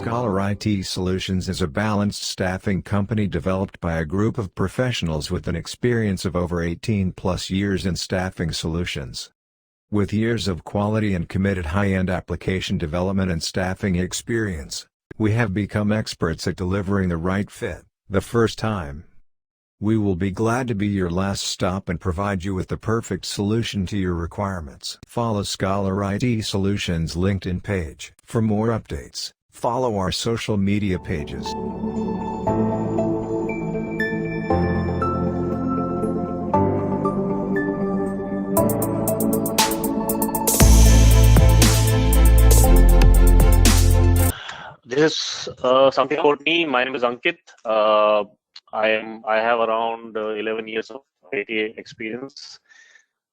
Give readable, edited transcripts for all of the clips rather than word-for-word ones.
Scholar IT Solutions is a balanced staffing company developed by a group of professionals with an experience of over 18+ years in staffing solutions. With years of quality and committed high-end application development and staffing experience, we have become experts at delivering the right fit, the first time. We will be glad to be your last stop and provide you with the perfect solution to your requirements. Follow Scholar IT Solutions LinkedIn page. For more updates, follow our social media pages. This is something about me. My name is Ankit. I have around 11 years of IT experience.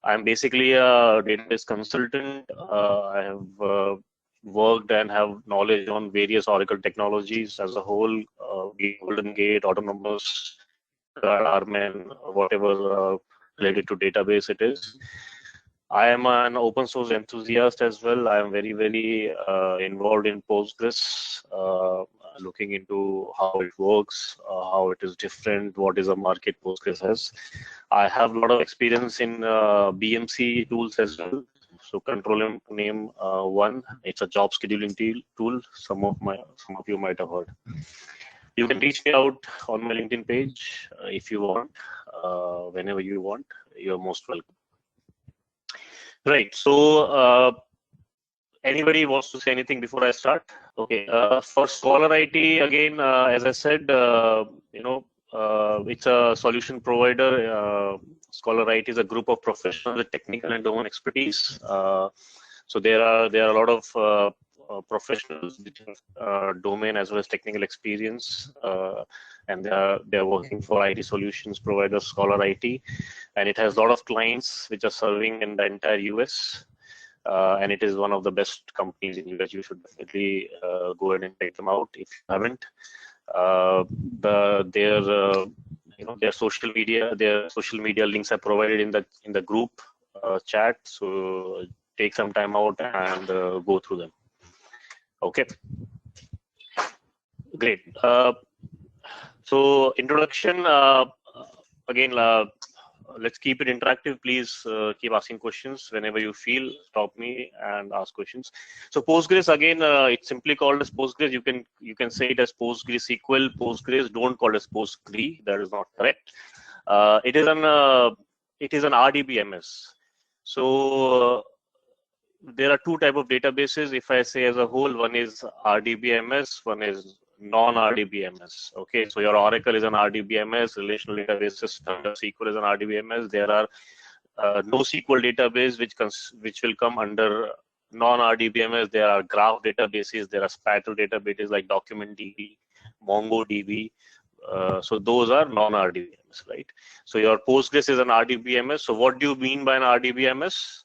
I'm basically a database consultant. I have worked and have knowledge on various Oracle technologies as a whole, Golden Gate, Autonomous, Armen, whatever related to database it is. I am an open source enthusiast as well. I am very involved in Postgres, looking into how it works, how it is different, what is the market Postgres has. I have a lot of experience in BMC tools as well. So control name one, it's a job scheduling tool. Some of you might have heard. You can reach me out on my LinkedIn page if you want, whenever you want. You're most welcome. Right. So, anybody wants to say anything before I start? Okay. For Scholar IT, again, as I said, it's a solution provider. Scholar IT is a group of professionals with technical and domain expertise. So there are a lot of professionals with domain as well as technical experience, and they're working for IT solutions provider Scholar IT, and it has a lot of clients which are serving in the entire US, and it is one of the best companies in US. You should definitely go ahead and check them out if you haven't. Their social media links are provided in the group chat. So take some time out and go through them. Okay, great. So introduction, again, let's keep it interactive. Please keep asking questions whenever you feel. Stop me and ask questions. So Postgres, again, it's simply called as Postgres. You can say it as PostgreSQL, Postgres. Don't call it as Postgre. That is not correct. It is an RDBMS. So there are two types of databases. If I say as a whole, one is RDBMS, one is non-RDBMS. Okay, so your Oracle is an RDBMS, relational database system. SQL is an RDBMS. There are NoSQL database which will come under non-RDBMS. There are graph databases. There are spatial databases like DocumentDB, MongoDB. So those are non-RDBMS, right? So your Postgres is an RDBMS. So what do you mean by an RDBMS?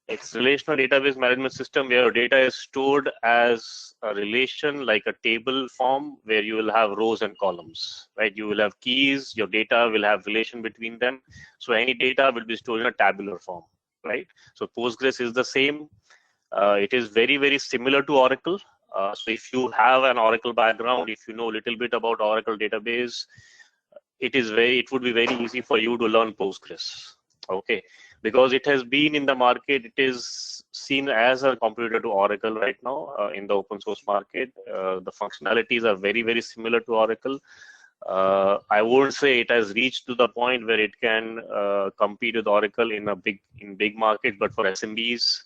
It's relational database management system where your data is stored as a relation, like a table form, where you will have rows and columns, right? You will have keys, your data will have relation between them. So any data will be stored in a tabular form, right? So Postgres is the same. It is very similar to Oracle. So if you have an Oracle background, if you know a little bit about Oracle database, it would be very easy for you to learn Postgres. Okay, because it has been in the market, it is seen as a competitor to Oracle right now in the open source market. The functionalities are very similar to Oracle. I won't say it has reached to the point where it can compete with Oracle in big market, but for SMBs,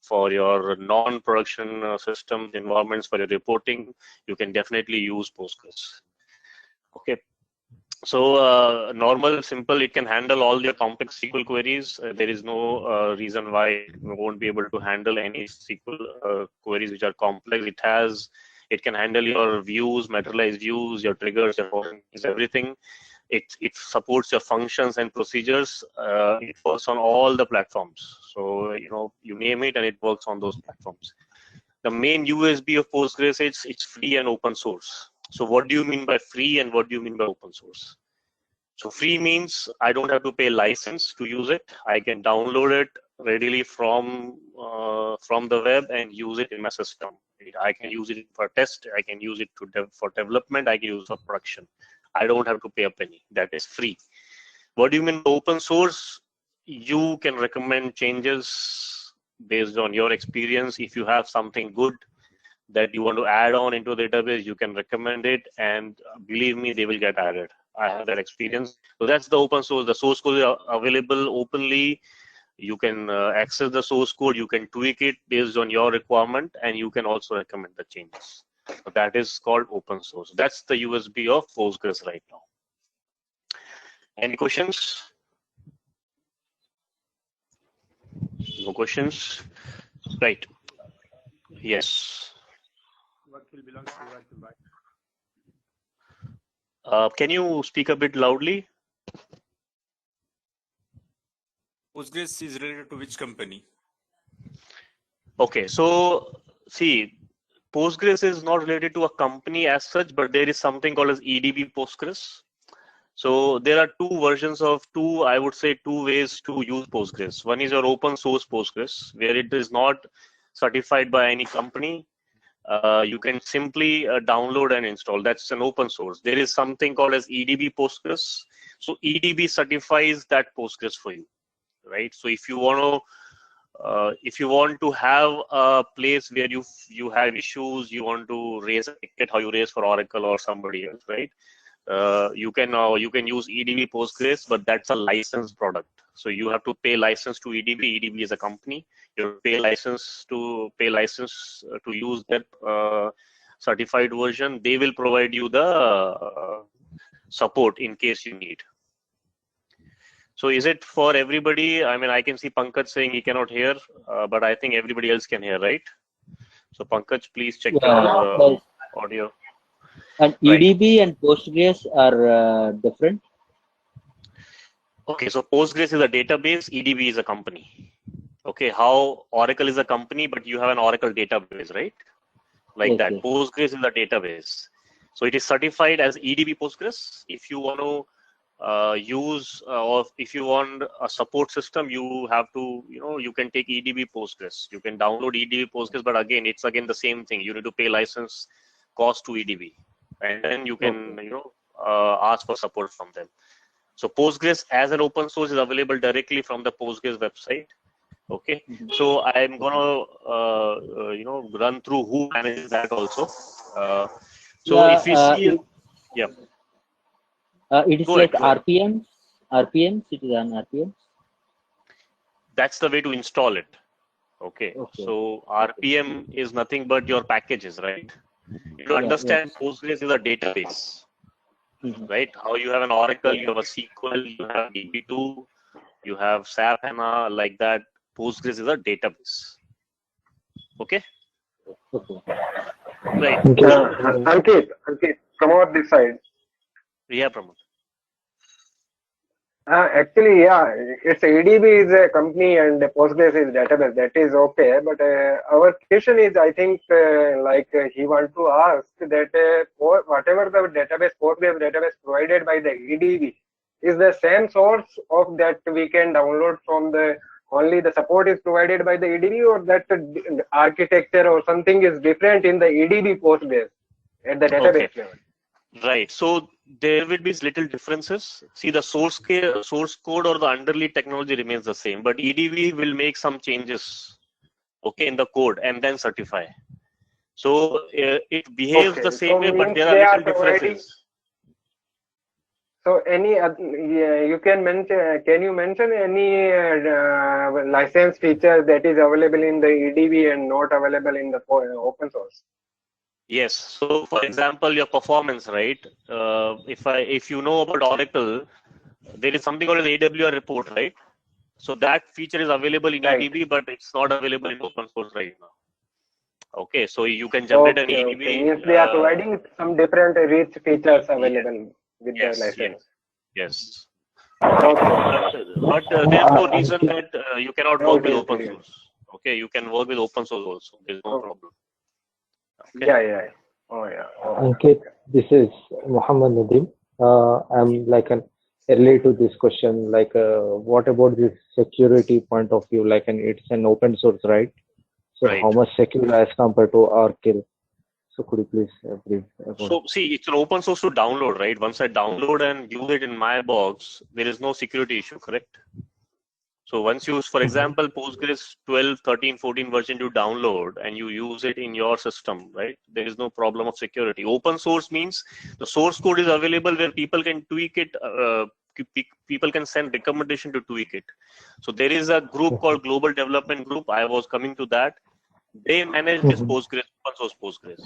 for your non-production systems environments, for your reporting, you can definitely use Postgres. Okay. So normal, simple, it can handle all your complex SQL queries. There is no reason why it won't be able to handle any SQL queries which are complex. It can handle your views, materialized views, your triggers, your formulas, everything. It supports your functions and procedures. It works on all the platforms. So you name it and it works on those platforms. The main USB of Postgres is it's free and open source. So what do you mean by free and what do you mean by open source? So free means I don't have to pay license to use it. I can download it readily from the web and use it in my system. It I can use it for test, I can use it for development, I can use it for production. I don't have to pay a penny. That is free. What do you mean open source? You can recommend changes based on your experience. If you have something good that you want to add on into the database, you can recommend it, and believe me, they will get added. I have that experience. So that's the open source. The source code is available openly. You can access the source code, you can tweak it based on your requirement, and you can also recommend the changes. So that is called open source. That's the USB of Postgres right now. Any questions? No questions? Right. Yes. Can you speak a bit loudly? Postgres is related to which company? Okay, so see, Postgres is not related to a company as such, but there is something called as EDB Postgres. So there are I would say two ways to use Postgres. One is your open source Postgres, where it is not certified by any company. You can simply download and install. That's an open source. There is something called as EDB Postgres. So EDB certifies that Postgres for you, right? So if you want to have a place where you have issues, you want to raise a ticket, how you raise for Oracle or somebody else, right? You can use EDB Postgres, but that's a licensed product. So you have to pay license to EDB. EDB is a company. You pay license to use that certified version. They will provide you the support in case you need. So is it for everybody? I mean, I can see Pankaj saying he cannot hear, but I think everybody else can hear, right? So Pankaj, please check your audio. And EDB and Postgres are different? Okay, so Postgres is a database, EDB is a company. Okay, how Oracle is a company, but you have an Oracle database, right? Like that. Postgres is a database. So it is certified as EDB Postgres. If you want to or if you want a support system, you have to, you can take EDB Postgres. You can download EDB Postgres, but again, it's the same thing. You need to pay license cost to EDB, and then you can, ask for support from them. So Postgres as an open source is available directly from the Postgres website. Okay, so I'm gonna run through who manages that also. If we see, it is like RPMs. It is on RPMs. That's the way to install it. Okay. So RPM is nothing but your packages, right? You understand Postgres is a database, right? How you have an Oracle, you have a SQL, you have DB2, you have SAP HANA, like that. Postgres is a database. Okay? Right. Ankit, Pramod this side. Yeah, Pramod. Actually, it's EDB is a company and Postgres is database. That is okay. But our question is, I think, he want to ask that whatever the database, Postgres database provided by the EDB, is the same source of that we can download from only the support is provided by the EDB, or that architecture or something is different in the EDB Postgres at the database level? Right. So there will be little differences. See, the source code or the underlying technology remains the same, but EDB will make some changes, in the code and then certify. So it behaves the same way, but there are little differences. So you can mention? Can you mention any license feature that is available in the EDB and not available in the open source? Yes. So, for example, your performance, right? If you know about Oracle, there is something called an AWR report, right? So that feature is available in EDB, but it's not available in open source right now. Okay, so you can generate an EDB. Means they are providing some different rich features available with the license. Yes. But there's no reason that you cannot work with open source. Okay, you can work with open source also. There's no problem. Okay. Ankit, this is Muhammad Nadeem. I'm early to this question. What about this security point of view? It's an open source, right? So how much secure as compared to Oracle? So could you please brief about? So see, it's an open source to download, right? Once I download and use it in my box, there is no security issue, correct? So once you, for example, Postgres 12, 13, 14 version you download and you use it in your system, right? There is no problem of security. Open source means the source code is available where people can tweak it. People can send recommendation to tweak it. So there is a group called Global Development Group. I was coming to that. They manage this Postgres, open source Postgres.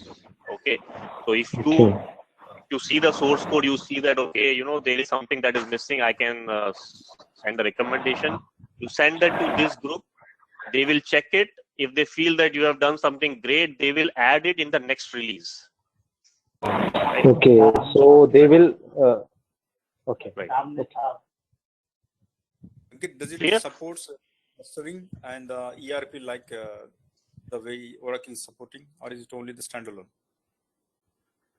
Okay. So if you see the source code, you see that, okay, you know, there is something that is missing. I can send a recommendation. You send that to this group. They will check it. If they feel that you have done something great, they will add it in the next release. Right? Okay. So they will. Okay. Right. Okay, does Clear? it support clustering and ERP like the way Oracle is supporting, or is it only the standalone?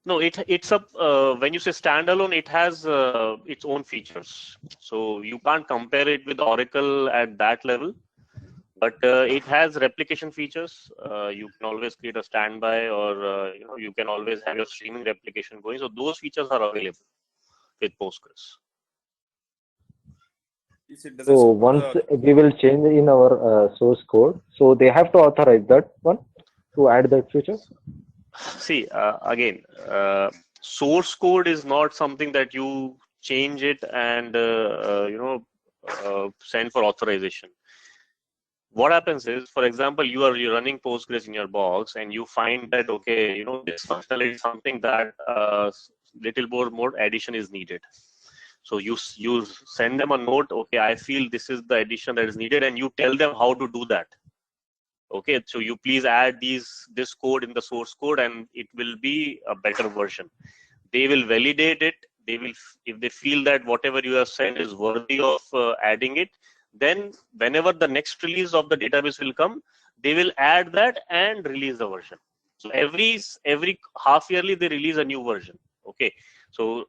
No, it's a when you say standalone, it has its own features. So you can't compare it with Oracle at that level, but it has replication features. You can always create a standby, or you know, you can always have your streaming replication going. So those features are available with Postgres. So once we will change in our source code, so they have to authorize that one to add that feature. See, again, source code is not something that you change it and you know, send for authorization. What happens is, for example, you're running Postgres in your box and you find that, okay, you know, this functionality is something that little more addition is needed. So you send them a note, okay, I feel this is the addition that is needed, and you tell them how to do that. Okay, so you please add this code in the source code and it will be a better version. They will validate it. They will, if they feel that whatever you have said is worthy of adding it, then whenever the next release of the database will come, they will add that and release the version. So every half yearly they release a new version. Okay, so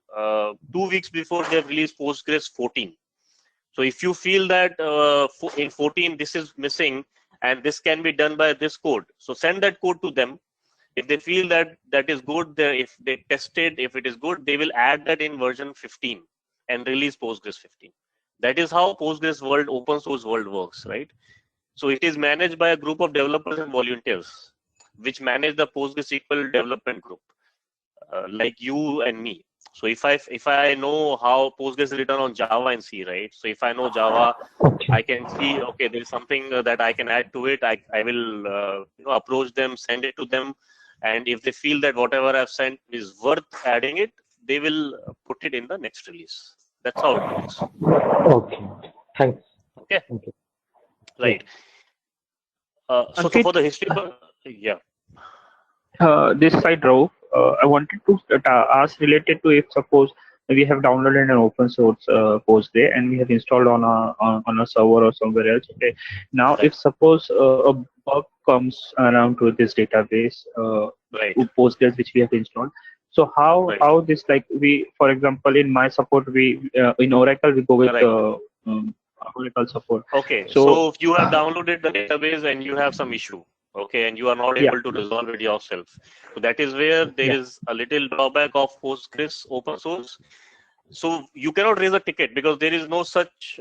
2 weeks before they release Postgres 14. So if you feel that in 14 this is missing and this can be done by this code, so send that code to them. If they feel that that is good, if they test it, if it is good, they will add that in version 15 and release Postgres 15. That is how Postgres world, open source world works, right? So it is managed by a group of developers and volunteers, which manage the PostgreSQL development group, like you and me. So if I know how Postgres is written on Java and C, right? So if I know Java, I can see, okay, there is something that I can add to it. I will you know, approach them, send it to them, and if they feel that whatever I've sent is worth adding it, they will put it in the next release. That's how it works. Okay. Thanks. Okay. Thank you. Right. So for the history, yeah. This side, Rauf, I wanted to ask related to if suppose we have downloaded an open source Postgre and we have installed on a server or somewhere else. Okay. Now, if suppose a bug comes around to this database, Postgres which we have installed, so how this, like, we, for example, in my support, we in Oracle we go with Oracle support. Okay. So if you have downloaded the database and you have some issue, okay, and you are not able to resolve it yourself, so that is where there is a little drawback of Postgres open source. So you cannot raise a ticket because there is no such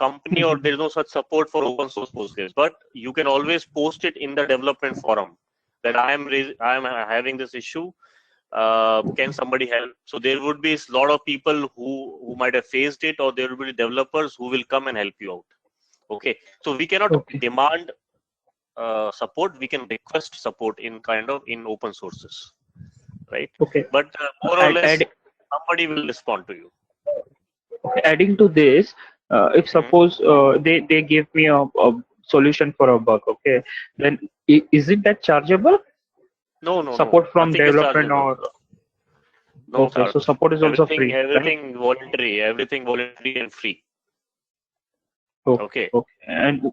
company or there is no such support for open source Postgres. But you can always post it in the development forum that I am having this issue. Can somebody help? So there would be a lot of people who might have faced it, or there will be developers who will come and help you out. Okay. So we cannot demand support. We can request support in open sources, right? Okay. But more or less, somebody will respond to you. Okay. Adding to this, if suppose they give me a solution for a bug, okay, then isn't that chargeable? No. Support from development or no? Okay, so support is also free. Everything voluntary. Everything voluntary and free. Okay. And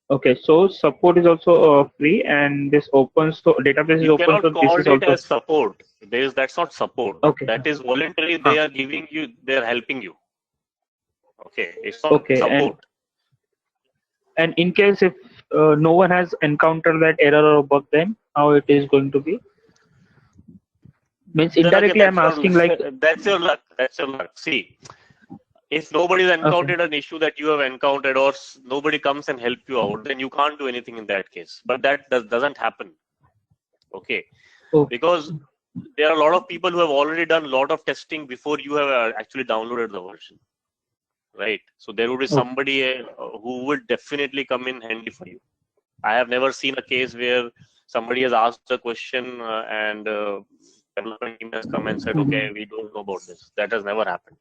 okay, so support is also free, and this open source database is open source. You cannot call it as support. That's not support. Okay. That is voluntary. They are giving you. They are helping you. Okay. It's not support. And in case if no one has encountered that error or bug, then how it is going to be? Means Then again, indirectly, I'm asking like, that's your luck. That's your luck. See, if nobody's encountered an issue that you have encountered, or nobody comes and help you out, then you can't do anything in that case. But that doesn't happen. Okay, oh, because there are a lot of people who have already done a lot of testing before you have actually downloaded the version, right? So there would be somebody who would definitely come in handy for you. I have never seen a case where somebody has asked a question and development team has come and said, okay, we don't know about this. That has never happened.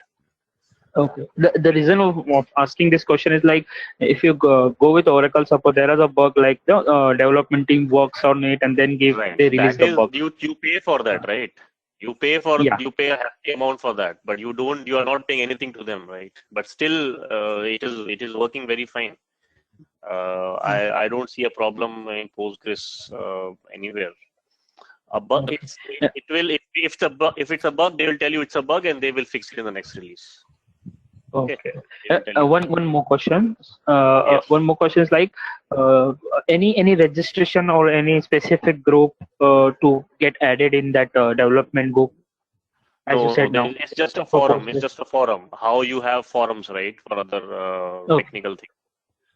okay. The reason of asking this question is like, if you go with Oracle support, there is a bug like the development team works on it and then Right. they release That the is, bug. you pay for that, right? You pay a hefty amount for that, but you are not paying anything to them, right? But still, it is working very fine. I don't see a problem in Postgres anywhere. A bug, Okay. it will, if it's a bug, they will tell you it's a bug and they will fix it in the next release. Okay. One more question. Yes. One more question is like, any registration or any specific group to get added in that development group? As you said now, it's just a for forum. Postgres. It's just a forum. How you have forums, right, for other technical things.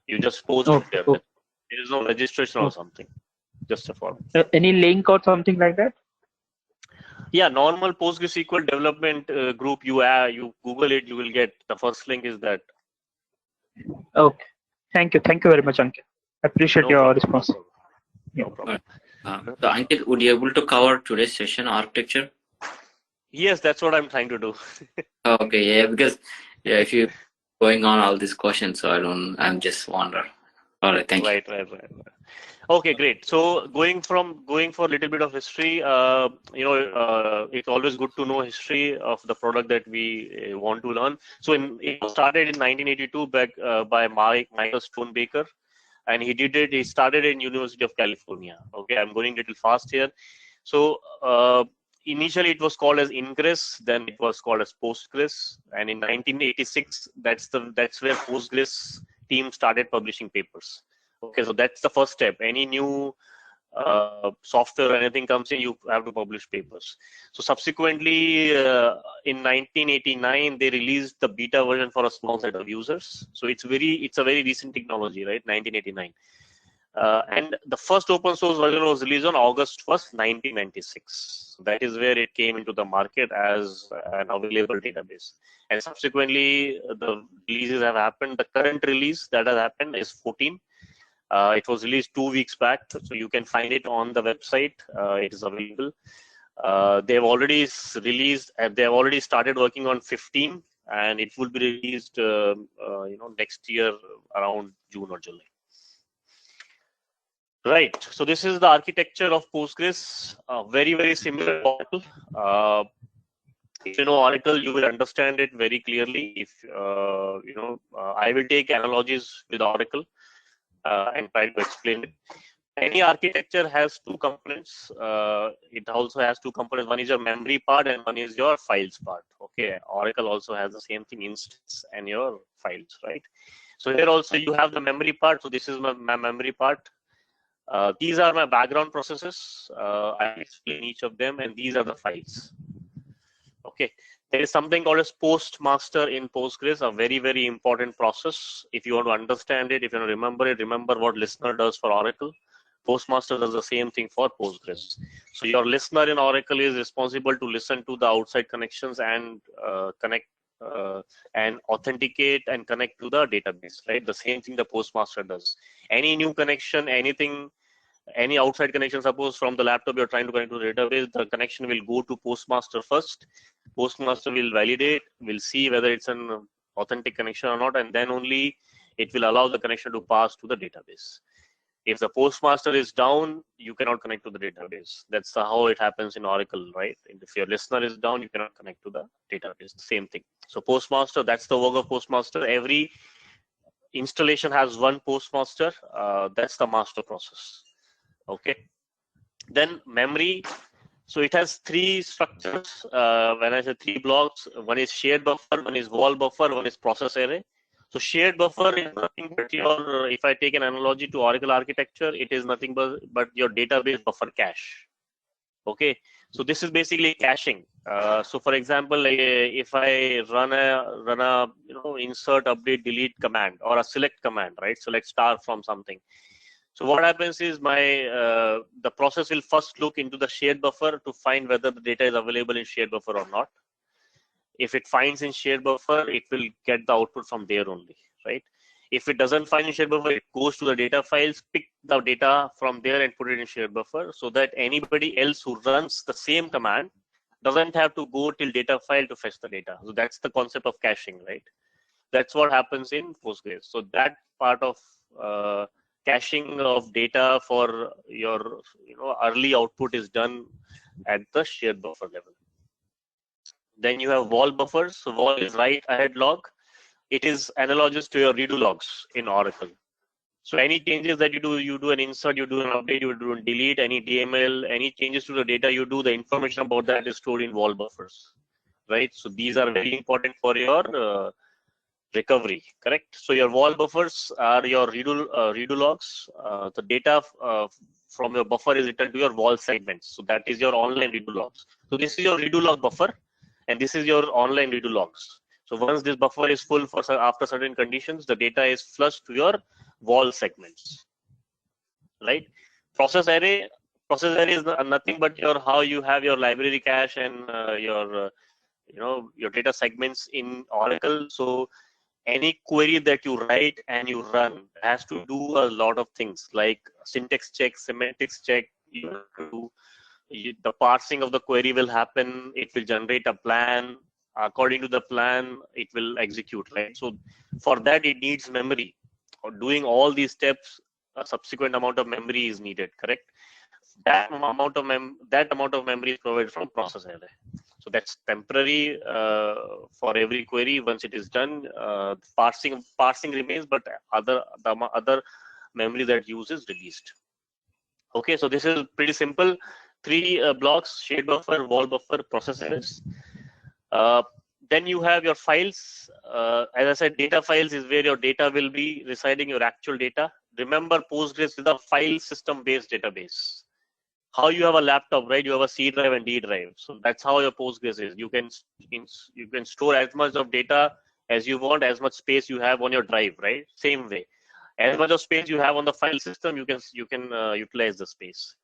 You just post it there. Okay. There is no registration or something. Just a forum. Any link or something like that? Yeah, normal PostgreSQL development group. You Google it, you will get the first link is that. Okay. Thank you very much, Ankit. Appreciate your response. No problem. So Ankit, would you be able to cover today's session architecture? Yes, that's what I'm trying to do. Okay, yeah, because if you going on all these questions, so I'm just wonder. All right, thank you. Right. Okay, great. So going for a little bit of history, it's always good to know history of the product that we want to learn. So it started in 1982 by Michael Stonebaker, and he started in University of California. Okay, I'm going a little fast here. So initially it was called as Ingress, then it was called as Postgres, and in 1986 that's where Postgres team started publishing papers. Okay, so that's the first step. Any new software or anything comes in, you have to publish papers. So subsequently, in 1989, they released the beta version for a small set of users. So it's a very recent technology, right? 1989. And the first open source version was released on August 1st, 1996. That is where it came into the market as an available database. And subsequently, the releases have happened. The current release that has happened is 14. It was released 2 weeks back, so you can find it on the website. It is available. They've already released, and they've already started working on 15, and it will be released, next year around June or July. Right. So this is the architecture of Postgres. Very similar to Oracle. If you know Oracle, you will understand it very clearly. If I will take analogies with Oracle and try to explain it. Any architecture has two components. It also has two components. One is your memory part and one is your files part. Okay. Oracle also has the same thing, instance and your files, right? So here also you have the memory part. So this is my memory part. These are my background processes. I explain each of them, and these are the files. Okay, there is something called as postmaster in Postgres, a very important process. If you want to understand it, if you want to remember it, remember what listener does for Oracle. Postmaster does the same thing for Postgres. So your listener in Oracle is responsible to listen to the outside connections and connect and authenticate and connect to the database, right? The same thing the postmaster does. Any new connection, any outside connection, suppose from the laptop you're trying to connect to the database, the connection will go to postmaster first. Postmaster will validate, will see whether it's an authentic connection or not, and then only it will allow the connection to pass to the database. If the postmaster is down, you cannot connect to the database. That's how it happens in Oracle, right? If your listener is down, you cannot connect to the database. Same thing. So postmaster, that's the work of postmaster. Every installation has one postmaster. That's the master process. Okay. Then memory. So it has three structures. When I say three blocks, one is shared buffer, one is wall buffer, one is process array. So shared buffer is nothing but your, if I take an analogy to Oracle architecture, it is nothing but your database buffer cache. Okay, so this is basically caching. So for example, if I run a insert, update, delete command or a select command, right? Select star from something. So what happens is the process will first look into the shared buffer to find whether the data is available in shared buffer or not. If it finds in shared buffer, it will get the output from there only, right? If it doesn't find in shared buffer, it goes to the data files, pick the data from there and put it in shared buffer, so that anybody else who runs the same command doesn't have to go till data file to fetch the data. So that's the concept of caching, right? That's what happens in Postgres. So that part of caching of data for your early output is done at the shared buffer level. Then you have wall buffers. So wall is write ahead log. It is analogous to your redo logs in Oracle. So any changes that you do an insert, you do an update, you do a delete, any DML, any changes to the data you do, the information about that is stored in wall buffers, right? So these are very important for your recovery, correct? So your wall buffers are your redo logs. The data from your buffer is returned to your wall segments. So that is your online redo logs. So this is your redo log buffer, and this is your online redo logs. So once this buffer is full after certain conditions, the data is flushed to your wall segments, right? Process array is nothing but how you have your library cache and your data segments in Oracle. So any query that you write and you run has to do a lot of things like syntax check, semantics check. The parsing of the query will happen. It will generate a plan. According to the plan, it will execute, right? So for that, it needs memory. Or doing all these steps, a subsequent amount of memory is needed, correct? That amount of memory is provided from process array. So that's temporary for every query. Once it is done, parsing remains, but the other memory that use is released. Okay, so this is pretty simple. 3 blocks: shared buffer, wall buffer, process arrays. Then you have your files. As I said, data files is where your data will be residing, your actual data. Remember, Postgres is a file system-based database. How you have a laptop, right? You have a C drive and D drive. So that's how your Postgres is. You can store as much of data as you want, as much space you have on your drive, right? Same way, as much of space you have on the file system, you can utilize the space.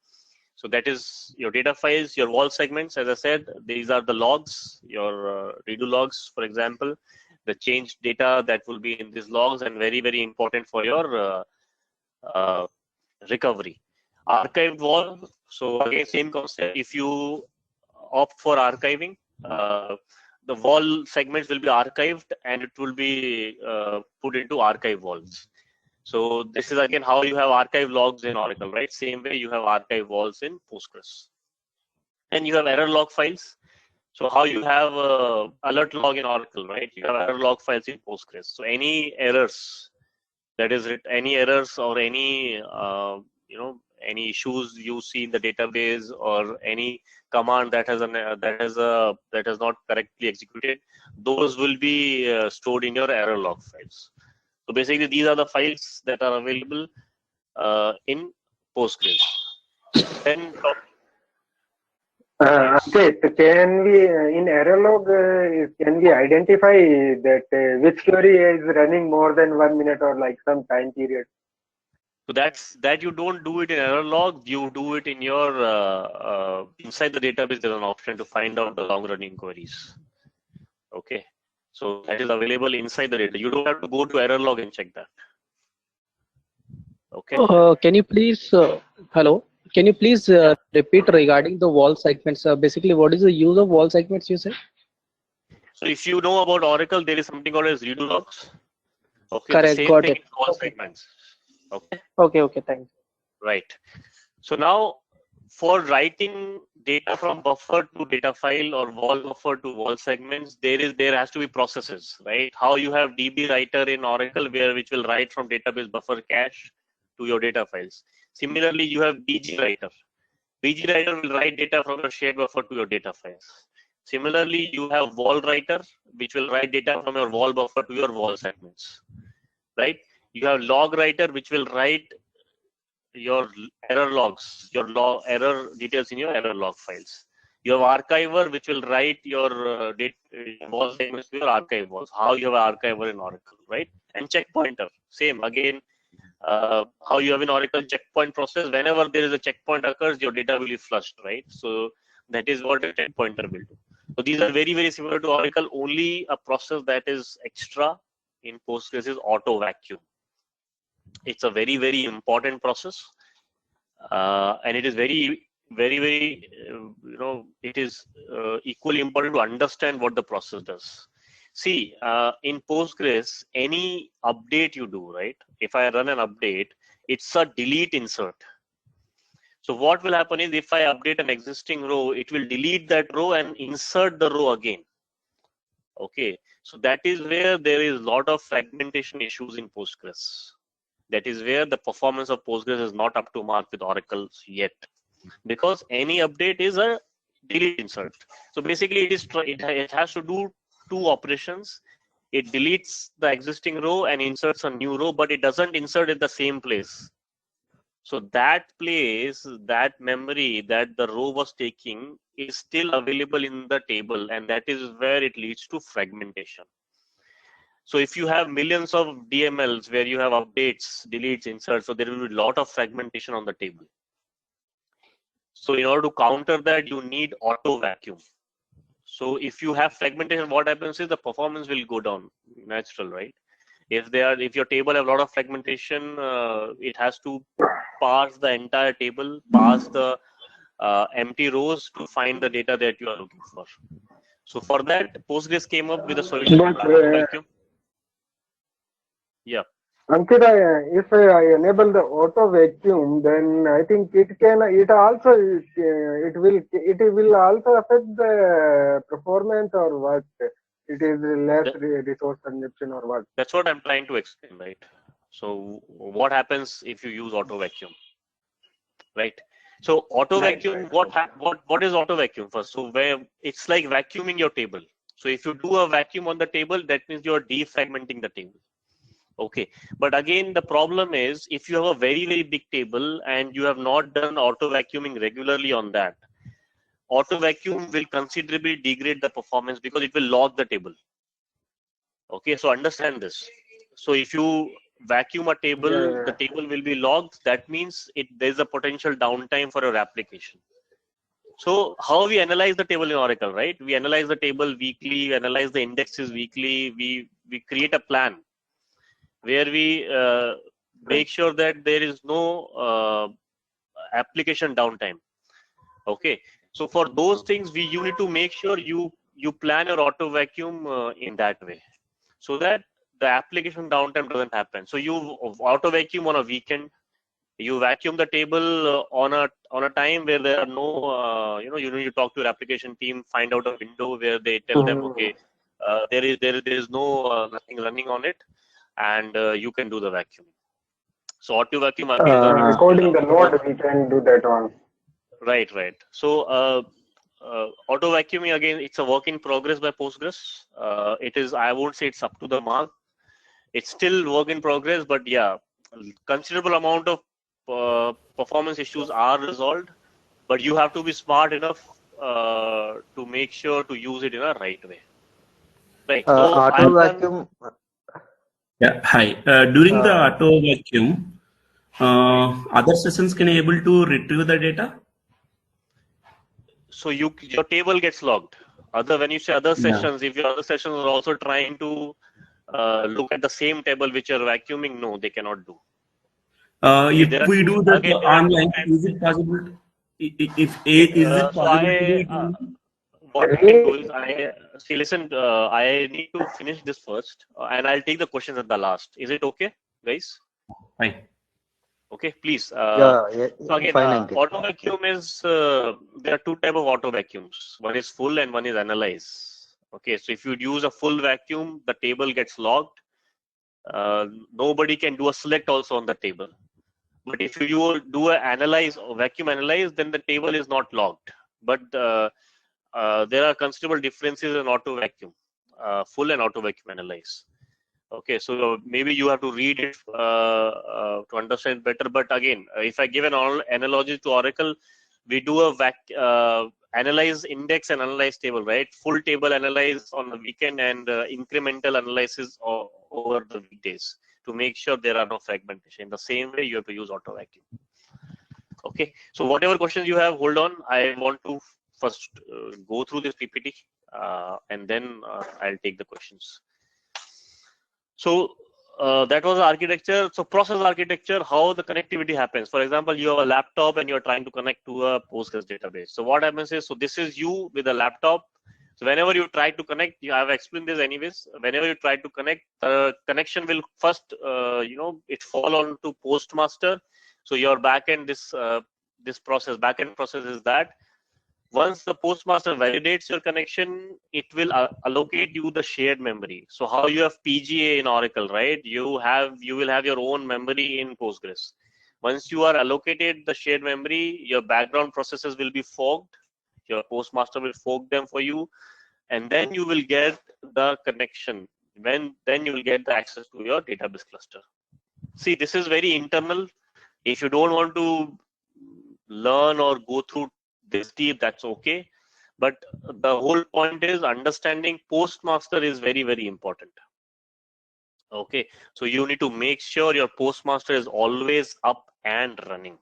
So that is your data files, your wall segments. As I said, these are the logs, your redo logs, for example, the changed data that will be in these logs, and very, very important for your recovery. Archived wall. So again, same concept. If you opt for archiving, the wall segments will be archived and it will be put into archive walls. So this is again how you have archive logs in Oracle, right? Same way you have archive walls in Postgres. And you have error log files. So how you have alert log in Oracle, right? You have error log files in Postgres. So any errors, that is any errors or any any issues you see in the database, or any command that has not correctly executed, those will be stored in your error log files. So basically, these are the files that are available in Postgres. Then, Okay, can we in error log can we identify that which query is running more than 1 minute or like some time period? so that you don't do it in error log. You do it in your inside the database. There's an option to find out the long running queries. Okay, so that is available inside the data. You don't have to go to error log and check that. Okay. Can you please hello? Can you please repeat regarding the wall segments? Basically, what is the use of wall segments, you said? So if you know about Oracle, there is something called as redo logs. Okay, Correct, the same got thing it. in wall segments. Okay. Okay, thanks. Right. So now, for writing data from buffer to data file or wall buffer to wall segments, there has to be processes, right? How you have DB writer in Oracle, which will write from database buffer cache to your data files. Similarly, you have BG writer. BG writer will write data from your shared buffer to your data files. Similarly, you have wall writer, which will write data from your wall buffer to your wall segments, right? You have log writer, which will write error logs, error details in your error log files. You have archiver, which will write your wall segments to your archive walls. How you have an archiver in Oracle, right? And checkpointer, same again. How you have in Oracle checkpoint process. Whenever there is a checkpoint occurs, your data will be flushed, right? So that is what a checkpointer will do. So these are very, very similar to Oracle. Only a process that is extra in Postgres is auto vacuum. It's a very, very important process, and it is very, very, it is equally important to understand what the process does. See, in Postgres, any update you do, right? If I run an update, it's a delete insert. So what will happen is if I update an existing row, it will delete that row and insert the row again. Okay, so that is where there is a lot of fragmentation issues in Postgres. That is where the performance of Postgres is not up to mark with Oracle yet, because any update is a delete insert. So basically, it has to do two operations. It deletes the existing row and inserts a new row, but it doesn't insert in the same place. So that place, that memory that the row was taking is still available in the table, and that is where it leads to fragmentation. So if you have millions of DMLs where you have updates, deletes, inserts, so there will be a lot of fragmentation on the table. So in order to counter that, you need auto vacuum. So if you have fragmentation, what happens is the performance will go down, natural, right? If your table have a lot of fragmentation, it has to parse the entire table, parse the empty rows to find the data that you are looking for. So for that, Postgres came up with a solution called auto vacuum. Yeah. Ankita, if I enable the auto vacuum, then I think it will also affect the performance, or what? It is less resource consumption, or what? That's what I'm trying to explain, right? So what happens if you use auto vacuum, right? So auto vacuum, what is auto vacuum first? So where it's like vacuuming your table. So if you do a vacuum on the table, that means you're defragmenting the table. Okay, but again, the problem is if you have a very, very big table and you have not done auto vacuuming regularly on that, auto vacuum will considerably degrade the performance because it will log the table. Okay, so understand this. So if you vacuum a table, the table will be logged. That means there's a potential downtime for your application. So how we analyze the table in Oracle, right? We analyze the table weekly, we analyze the indexes weekly, we create a plan where we make sure that there is no application downtime. Okay, so for those things, you need to make sure you plan your auto vacuum in that way, so that the application downtime doesn't happen. So you auto vacuum on a weekend, you vacuum the table on a time where there are no, you need to talk to your application team, find out a window where they tell them, okay, there is no nothing running on it, and you can do the vacuum. So auto vacuum according the node, we can do that one. Right. So auto vacuuming, again, it's a work in progress by Postgres. It is, I won't say it's up to the mark. It's still work in progress, but yeah, considerable amount of performance issues are resolved, but you have to be smart enough to make sure to use it in a right way. Right. So auto vacuum. Yeah. Hi. During the auto vacuum, other sessions can able to retrieve the data. So your table gets logged. When you say other sessions, if your other sessions are also trying to look at the same table which you're vacuuming, no, they cannot do. If we do that online, is it possible? Is it possible? What I can do is listen. I need to finish this first, and I'll take the questions at the last. Is it okay, guys? Fine. Okay, please. So again, auto vacuum is there are two types of auto vacuums. One is full and one is analyze. Okay, so if you use a full vacuum, the table gets logged. Nobody can do a select also on the table. But if you do a analyze or vacuum analyze, then the table is not logged. But there are considerable differences in auto vacuum, full and auto vacuum analyze. Okay, so maybe you have to read it to understand better. But again, if I give an analogy to Oracle, we do a analyze index and analyze table, right? Full table analyze on the weekend and incremental analysis over the weekdays to make sure there are no fragmentation. In the same way, you have to use auto vacuum. Okay, so whatever questions you have, hold on. I want to first go through this PPT and then I'll take the questions. So that was the architecture. So process architecture, how the connectivity happens. For example, you have a laptop and you're trying to connect to a Postgres database. So what happens is, so this is you with a laptop. So whenever you try to connect, I have explained this anyways. Whenever you try to connect, the connection will first, it fall on to Postmaster. So your backend, this backend process is that. Once the Postmaster validates your connection, it will allocate you the shared memory. So how you have PGA in Oracle, right? You will have your own memory in Postgres. Once you are allocated the shared memory, your background processes will be forked. Your Postmaster will fork them for you, and then you will get the connection. Then you will get the access to your database cluster. See, this is very internal. If you don't want to learn or go through this deep, that's okay, but the whole point is understanding Postmaster is very, very important. Okay, so you need to make sure your Postmaster is always up and running.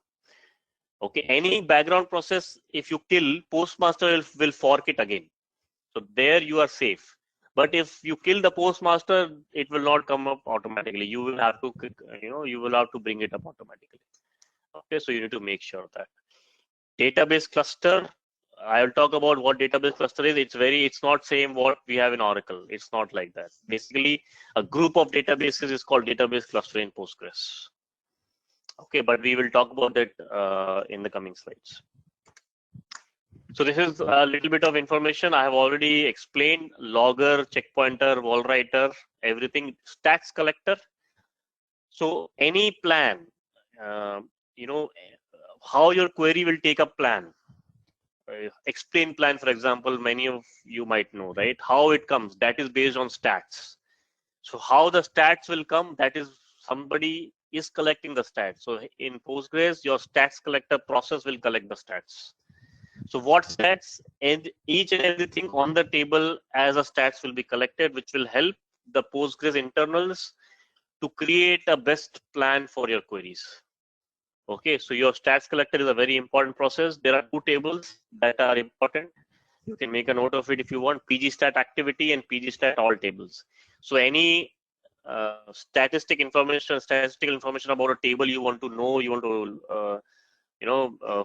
Okay, any background process, if you kill, Postmaster will fork it again. So there you are safe. But if you kill the Postmaster, it will not come up automatically. You will have to, you will have to bring it up automatically. Okay, so you need to make sure of that. Database cluster, I will talk about what database cluster is. It's not same what we have in Oracle. It's not like that. Basically, a group of databases is called database cluster in Postgres. Okay, but we will talk about that in the coming slides. So this is a little bit of information I have already explained: logger, checkpointer, WallWriter, everything, stats collector. So any plan, how your query will take a plan. Explain plan, for example, many of you might know, right? How it comes, that is based on stats. So how the stats will come, that is somebody is collecting the stats. So in Postgres, your stats collector process will collect the stats. So what stats, and each and everything on the table as a stats will be collected, which will help the Postgres internals to create a best plan for your queries. Okay, so your stats collector is a very important process. There are two tables that are important. You can make a note of it if you want: pgstat activity and pgstat all tables. So any statistical information about a table you want to know, you want to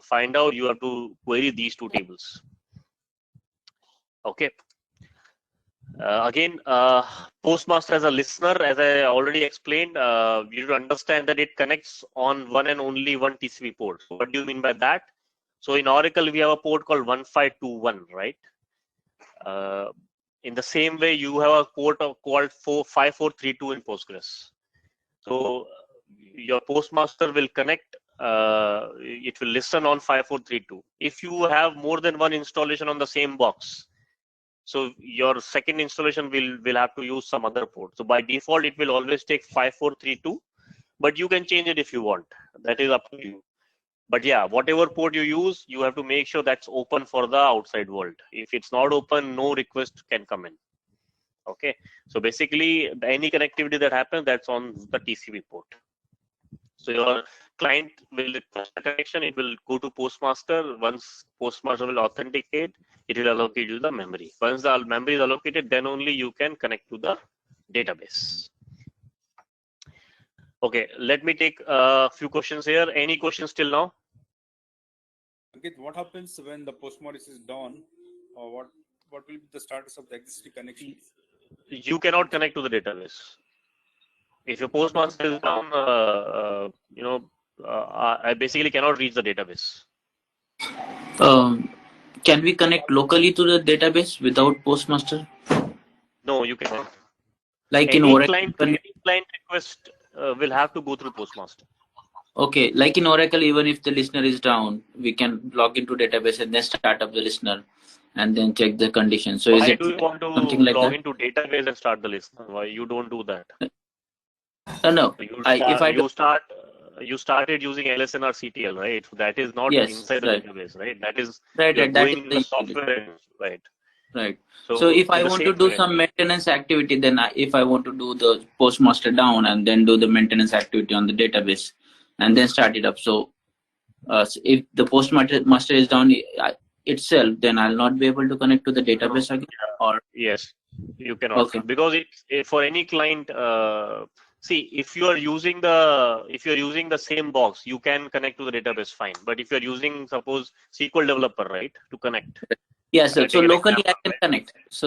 find out, you have to query these two tables. Okay. Again, Postmaster as a listener, as I already explained, you need to understand that it connects on one and only one TCP port. So what do you mean by that? So in Oracle, we have a port called 1521, right? In the same way, you have a port called 5432 in Postgres. So your Postmaster will connect, it will listen on 5432. If you have more than one installation on the same box, so your second installation will have to use some other port. So by default, it will always take 5432, but you can change it if you want. That is up to you. But yeah, whatever port you use, you have to make sure that's open for the outside world. If it's not open, no request can come in. Okay, so basically any connectivity that happens, that's on the TCP port. So your client will request a connection, it will go to Postmaster. Once Postmaster will authenticate, it will allocate you the memory. Once the memory is allocated, then only you can connect to the database. Okay, let me take a few questions here. Any questions till now? Ankit, what happens when the Postmaster is down? Or what will be the status of the existing connection? You cannot connect to the database. If your Postmaster is down, I basically cannot reach the database. Can we connect locally to the database without Postmaster? No, you cannot. Like any in Oracle, client request will have to go through Postmaster. Okay, like in Oracle, even if the listener is down, we can log into database and then start up the listener and then check the condition. So is Why it do you want to something like log that? into database and start the list? Why you don't do that? No. You started using LSNR CTL, right? So that is not Yes, inside the right. database, right? That is Right, you're right. That is going in the the utility. software, right? Right. So, So if I in the want same to do way, some maintenance activity, then if I want to do the postmaster down and then do the maintenance activity on the database and then start it up. So if the postmaster is down itself, then I'll not be able to connect to the database again. Or yes, you cannot, because for any client. See, if you are using the same box, you can connect to the database fine. But if you are using, suppose, SQL Developer, right, to connect. Yes, sir. So Take an locally example, I can right? connect. So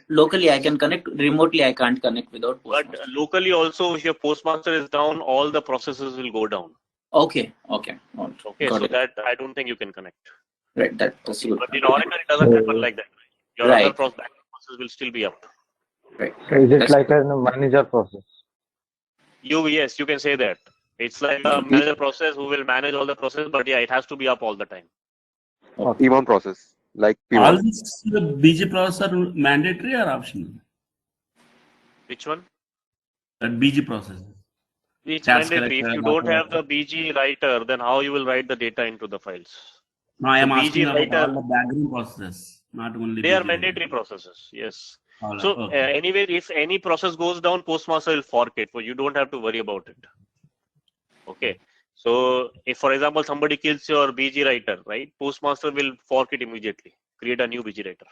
locally I can connect. Remotely I can't connect without postmaster. But locally also, if your postmaster is down, all the processes will go down. Okay. Okay. Okay. Got So it. that I don't think you can connect. Right. That's good. But in Oracle, it doesn't happen like that. Your other process will still be up. Right. Is it like a manager process? Yes, you can say that. It's like a manager process who will manage all the process, but yeah, it has to be up all the time. P1 process, like All P1. these BG process are mandatory or optional? Which one? That BG process. It's Tax mandatory. If collector, you not don't have collector. the BG writer, then how you will write the data into the files? No, I So am asking BG about writer, all the background processes, not only they are BG. mandatory processes. Yes. All So right, okay. anyway, if any process goes down, postmaster will fork it. So you don't have to worry about it. Okay. So if, for example, somebody kills your BG writer, right? Postmaster will fork it immediately. Create a new BG writer.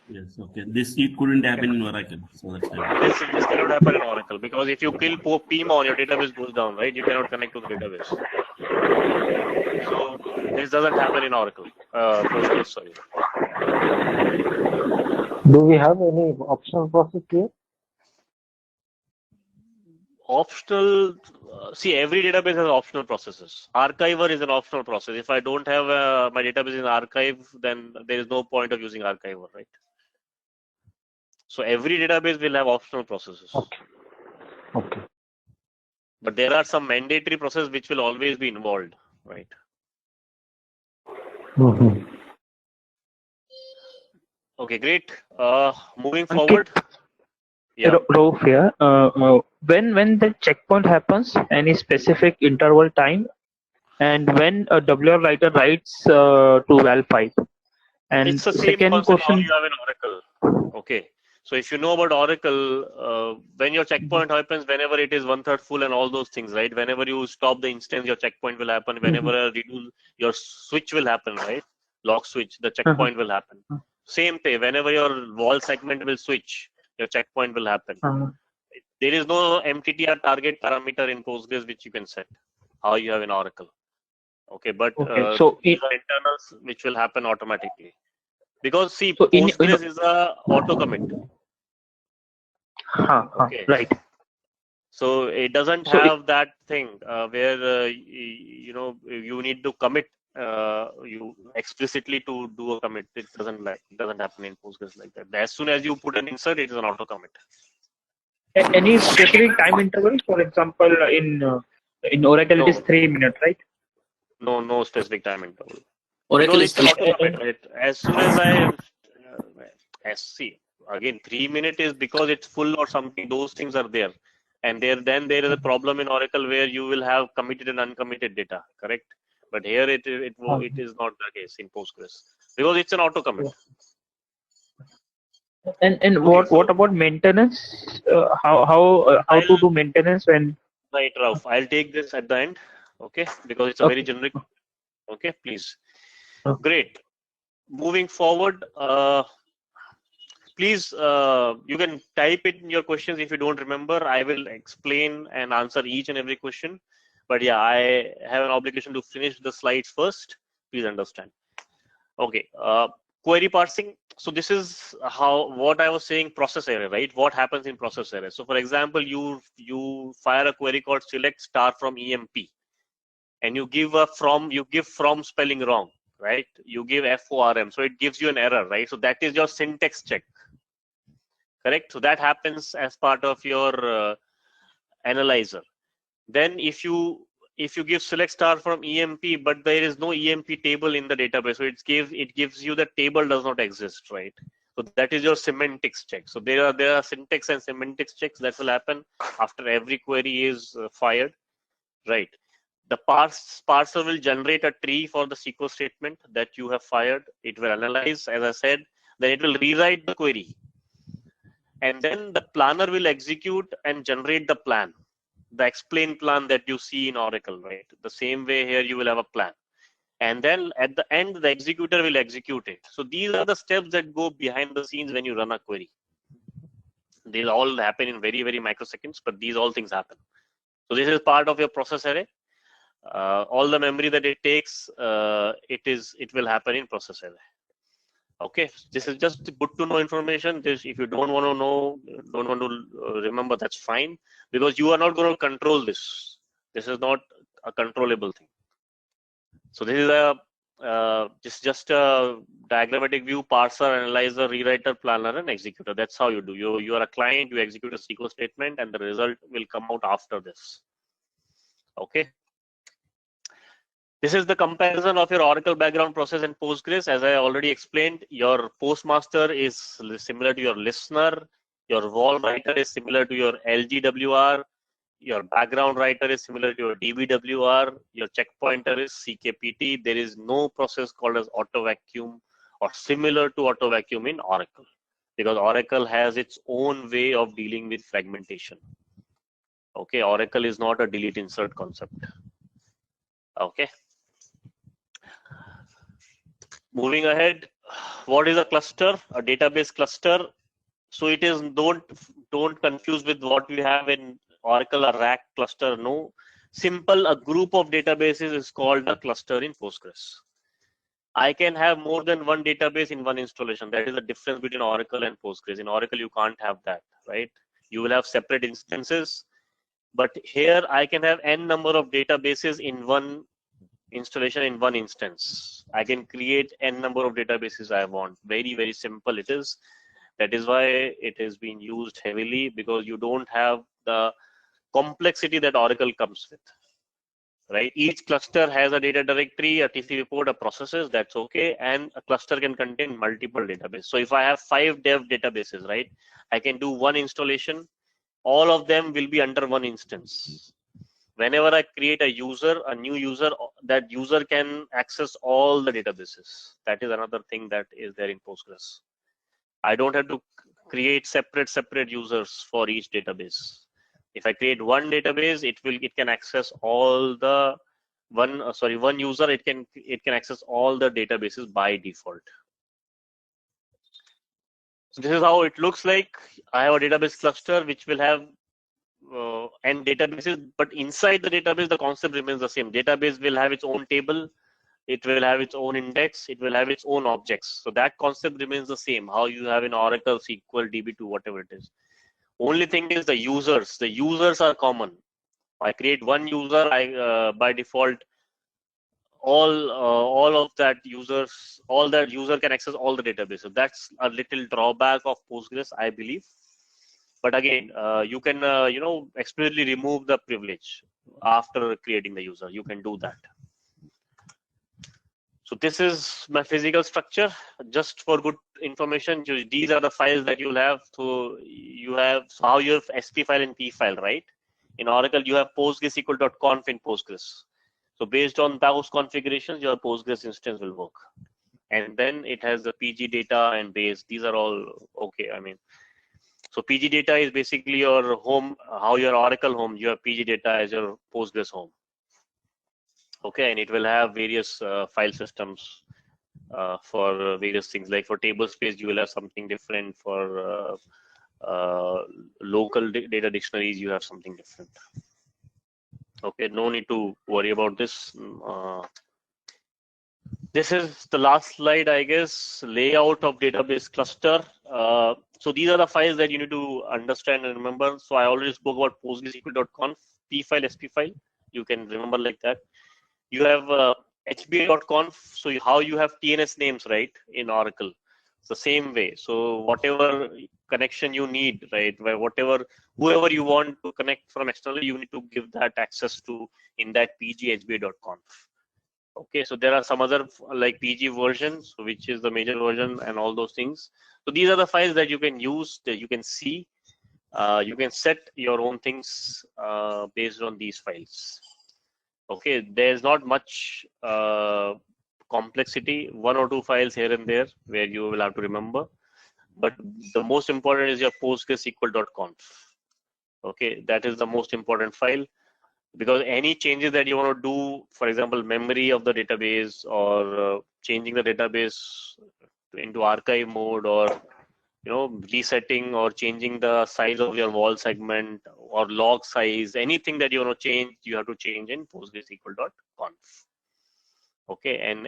Yes, okay. This it couldn't happen in Oracle. So that's why. This cannot happen in Oracle, because if you kill PMON, your database goes down, right? You cannot connect to the database. So this doesn't happen in Oracle. Postgres, sorry. Do we have any optional process here? Optional. See, every database has optional processes. Archiver is an optional process. If I don't have my database in archive, then there is no point of using archiver, right? So every database will have optional processes. Okay. But there are some mandatory processes which will always be involved, right? Mm-hmm. Okay, great. Moving forward. Yeah. Rauf here. When the checkpoint happens, any specific interval time, and when a WR writer writes to val pipe. And it's the same second concept how question. you have in Oracle. Okay. So if you know about Oracle, when your checkpoint happens, whenever it is 1/3 full and all those things, right? Whenever you stop the instance, your checkpoint will happen. Whenever a redo, your switch will happen, right? Lock switch, the checkpoint will happen. Same thing. Whenever your wall segment will switch, your checkpoint will happen. There is no MTTR target parameter in Postgres which you can set, how you have in Oracle. Okay, but so these are internals which will happen automatically. Because see, So Postgres is a auto commit. Okay. Right. So it doesn't have that thing where you need to commit you explicitly to do a commit. It doesn't happen in Postgres like that. As soon as you put an insert, it is an auto commit. Any specific time interval? For example, in Oracle, it is 3 minutes, right? No specific time interval. Oracle Because is it's an auto commit, right? As soon as I see again, 3 minutes is because it's full or something. Those things are there, and then there is a problem in Oracle where you will have committed and uncommitted data, correct? But here it is not the case in Postgres because it's an auto commit. And what about maintenance? How to do maintenance when? Right, Rauf. I'll take this at the end, okay? Because it's a very generic. Okay, please. Great. Moving forward, please, you can type it in your questions if you don't remember. I will explain and answer each and every question. But yeah, I have an obligation to finish the slides first. Please understand. Okay. Query parsing. So this is what I was saying, process error, right? What happens in process error? So for example, you fire a query called select star from EMP, and you give from spelling wrong, right? You give FORM, so it gives you an error, right? So that is your syntax check, correct? So that happens as part of your analyzer. Then if you if you give select star from EMP, but there is no EMP table in the database, so it gives you the table does not exist, right? So that is your semantics check. So there are syntax and semantics checks that will happen after every query is fired, right? The parser will generate a tree for the SQL statement that you have fired. It will analyze, as I said, then it will rewrite the query. And then the planner will execute and generate the plan, the explain plan that you see in Oracle, right? The same way here you will have a plan. And then at the end, the executor will execute it. So these are the steps that go behind the scenes when you run a query. These all happen in very, very microseconds, but these all things happen. So this is part of your process array. All the memory that it takes, it will happen in process array. Okay, this is just good to know information. This, if you don't want to know, don't want to remember, that's fine, because you are not going to control this. This is not a controllable thing. So this is a just a diagrammatic view: parser, analyzer, rewriter, planner, and executor. That's how you do. You are a client. You execute a SQL statement, and the result will come out after this. Okay. This is the comparison of your Oracle background process and Postgres. As I already explained, your postmaster is similar to your listener. Your wall writer is similar to your LGWR. Your background writer is similar to your DBWR. Your checkpointer is CKPT. There is no process called as auto vacuum or similar to auto vacuum in Oracle, because Oracle has its own way of dealing with fragmentation. Okay, Oracle is not a delete insert concept. Okay. Moving ahead, what is a cluster? A database cluster. So it is, don't confuse with what we have in Oracle, a rack cluster. No, simple, a group of databases is called a cluster in Postgres. I can have more than one database in one installation. That is the difference between Oracle and Postgres. In Oracle, you can't have that, right? You will have separate instances, but here I can have n number of databases in one installation, in one instance. I can create n number of databases I want. Very, very simple it is. That is why it is being used heavily, because you don't have the complexity that Oracle comes with, right? Each cluster has a data directory, a TCP port, a processes, that's okay. And a cluster can contain multiple databases. So if I have 5 dev databases, right, I can do one installation. All of them will be under one instance. Whenever I create a user, a new user, that user can access all the databases. That is another thing that is there in Postgres. I don't have to create separate users for each database. If I create one database, it can access all the one user. It can access all the databases by default. So this is how it looks like. I have a database cluster which will have n databases, but inside the database the concept remains the same. Database will have its own table, it will have its own index, it will have its own objects. So that concept remains the same, how you have in Oracle, SQL, DB2, whatever it is. Only thing is the users are common. I create one user, by default all of that users, all that user can access all the databases. That's a little drawback of Postgres, I believe. But again, you can explicitly remove the privilege after creating the user. You can do that. So this is my physical structure. Just for good information, these are the files that you'll have. So how you have SP file and P file, right? In Oracle, you have PostgreSQL.conf in Postgres. So based on those configurations, your Postgres instance will work. And then it has the PG data and base. These are all okay. I mean, so PG data is basically your home, how your Oracle home, you have PG data as your Postgres home. Okay, and it will have various file systems for various things. Like for table space, you will have something different. For local data dictionaries, you have something different. Okay, no need to worry about this. This is the last slide, I guess, layout of database cluster. So these are the files that you need to understand and remember. So I already spoke about PostgreSQL.conf, P file, SP file. You can remember like that. You have HBA.conf, so how you have TNS names, right, in Oracle. It's the same way. So whatever connection you need, right, whoever you want to connect from externally, you need to give that access to in that pghba.conf. Okay, so there are some other like PG versions, which is the major version and all those things. So these are the files that you can use, that you can see. You can set your own things based on these files. Okay, there's not much complexity, 1 or 2 files here and there where you will have to remember. But the most important is your PostgreSQL.conf. Okay, that is the most important file. Because any changes that you want to do, for example, memory of the database or changing the database into archive mode, or resetting or changing the size of your wall segment or log size, anything that you want to change, you have to change in PostgreSQL.conf. Okay, and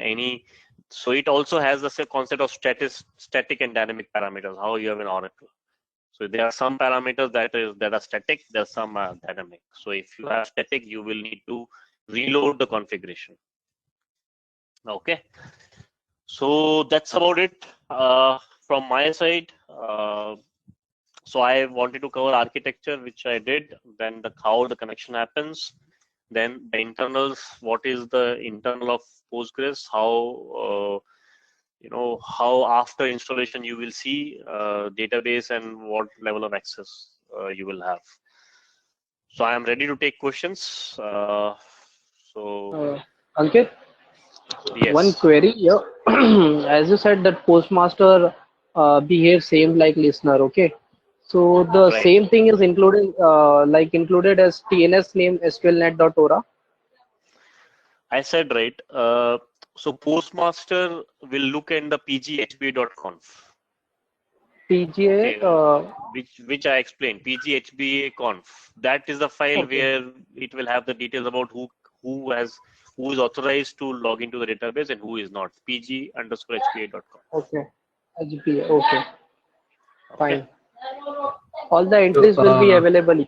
so it also has the concept of static and dynamic parameters, how you have an Oracle. So there are some parameters that are static, there are some are dynamic. So if you have static, you will need to reload the configuration. Okay, so that's about it from my side. So I wanted to cover architecture, which I did, then how the connection happens, then the internals, what is the internal of Postgres, how how after installation you will see database and what level of access you will have. So I am ready to take questions. Ankit, yes. one query here. As you said that postmaster behaves same like listener. Okay, so the Right. same thing is included included as TNS name SQLnet.ora. I said right. So postmaster will look at the pghba.conf. PGA. Okay, which I explained, pghba conf. That is the file where it will have the details about who is authorized to log into the database and who is not. pg_hpa.conf. Okay, HBA. Okay, fine. All the entries will be available.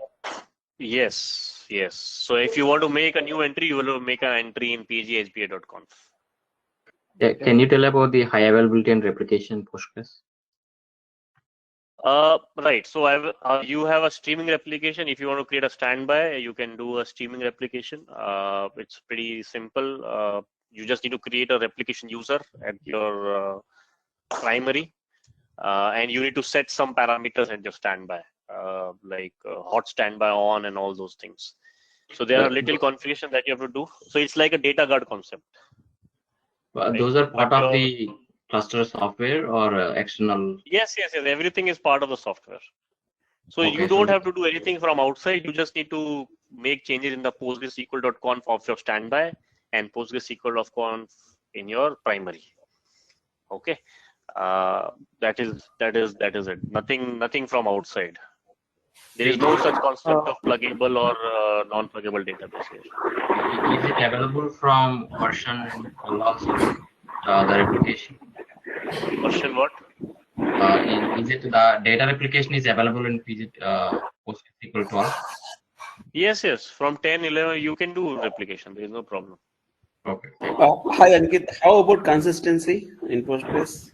Yes, yes. So if you want to make a new entry, you will make an entry in pghba.conf. Yeah, can you tell about the high availability and replication Postgres? Right. So you have a streaming replication. If you want to create a standby, you can do a streaming replication. It's pretty simple. You just need to create a replication user at your primary, and you need to set some parameters at your standby, like hot standby on and all those things. So there are little configuration that you have to do. So it's like a data guard concept. Those are part of the cluster software or external? Yes. Everything is part of the software. So you don't have to do anything from outside. You just need to make changes in the PostgreSQL.conf of your standby and PostgreSQL.conf in your primary. Okay, that is it. Nothing from outside. There is no such concept of pluggable or non-pluggable database here. Is it available from version also, the replication? Version what? Is it the data replication is available in PostgreSQL 12? Yes. From 10, 11, you can do replication. There is no problem. Okay. Hi Ankit, how about consistency in Postgres?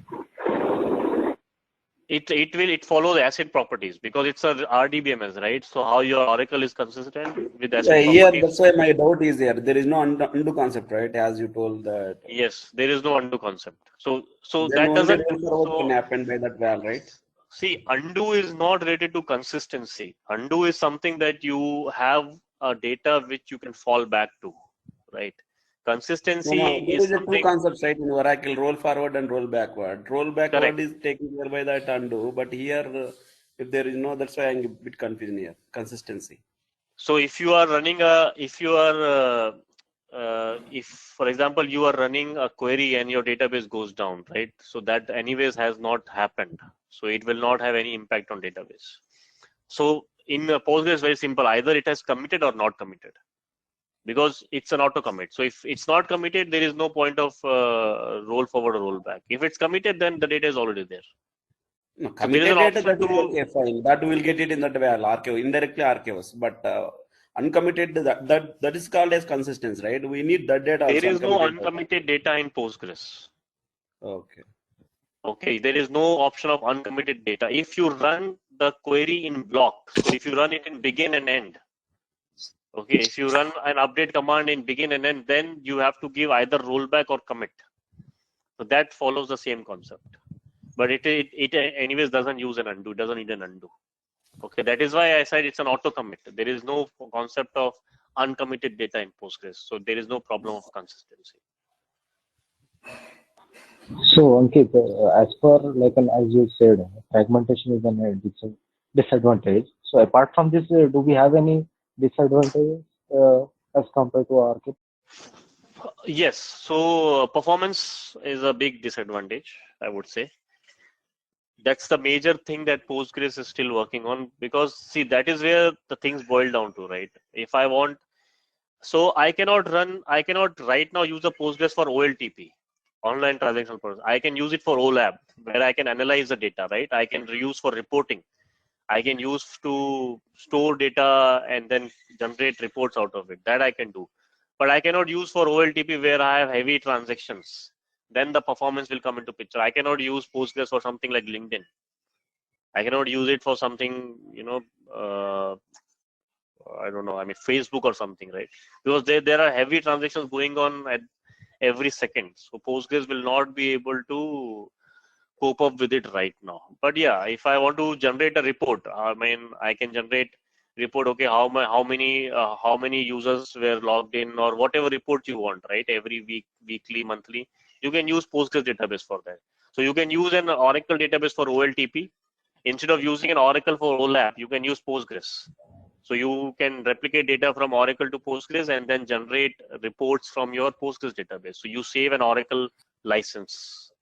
It follows ACID properties because it's a RDBMS, right? So how your Oracle is consistent with ACID properties? Yeah, that's why my doubt is there. There is no undo concept, right? As you told that. Yes, there is no undo concept. So then that doesn't. Can happen by that val, right? See, undo is not related to consistency. Undo is something that you have a data which you can fall back to, right? Consistency is something. Two concepts, right? In Oracle, roll forward and roll backward. Roll backward is taken care by that undo, but here, if there is no, that's why I'm a bit confused here. Consistency. So if you are running if for example you are running a query and your database goes down, right? So that anyways has not happened. So it will not have any impact on database. So in Postgres, very simple. Either it has committed or not committed, because it's an auto commit. So if it's not committed, there is no point of roll forward or roll back. If it's committed, then the data is already there. No, committed data, that is okay, fine. That will get it in that val archive, indirectly archives. But uncommitted, that is called as consistency, right? We need that data. There is no uncommitted data in Postgres. Okay. Okay. Okay. Okay, there is no option of uncommitted data. If you run the query in block, so if you run it in begin and end, okay, if you run an update command in begin and end, then you have to give either rollback or commit. So that follows the same concept. But it anyways doesn't use an undo, doesn't need an undo. Okay, that is why I said it's an auto commit. There is no concept of uncommitted data in Postgres. So there is no problem of consistency. So Ankit, as per as you said, fragmentation is a disadvantage. So apart from this, do we have any disadvantages as compared to Archit? Yes, so performance is a big disadvantage, I would say. That's the major thing that Postgres is still working on, because see, that is where the things boil down to, right? If I want, so I cannot right now use a Postgres for OLTP, online transactional process. I can use it for OLAP, where I can analyze the data, right? I can use for reporting. I can use to store data and then generate reports out of it. That I can do. But I cannot use for OLTP where I have heavy transactions. Then the performance will come into picture. I cannot use Postgres for something like LinkedIn. I cannot use it for something, I don't know, I mean, Facebook or something, right? Because there are heavy transactions going on at every second. So Postgres will not be able to cope up with it right now. But yeah, if I want to generate a report, I mean, I can generate report. Okay, how many users were logged in, or whatever report you want, right? Every week, weekly, monthly, you can use Postgres database for that. So you can use an Oracle database for OLTP. Instead of using an Oracle for OLAP, you can use Postgres. So you can replicate data from Oracle to Postgres and then generate reports from your Postgres database. So you save an Oracle license,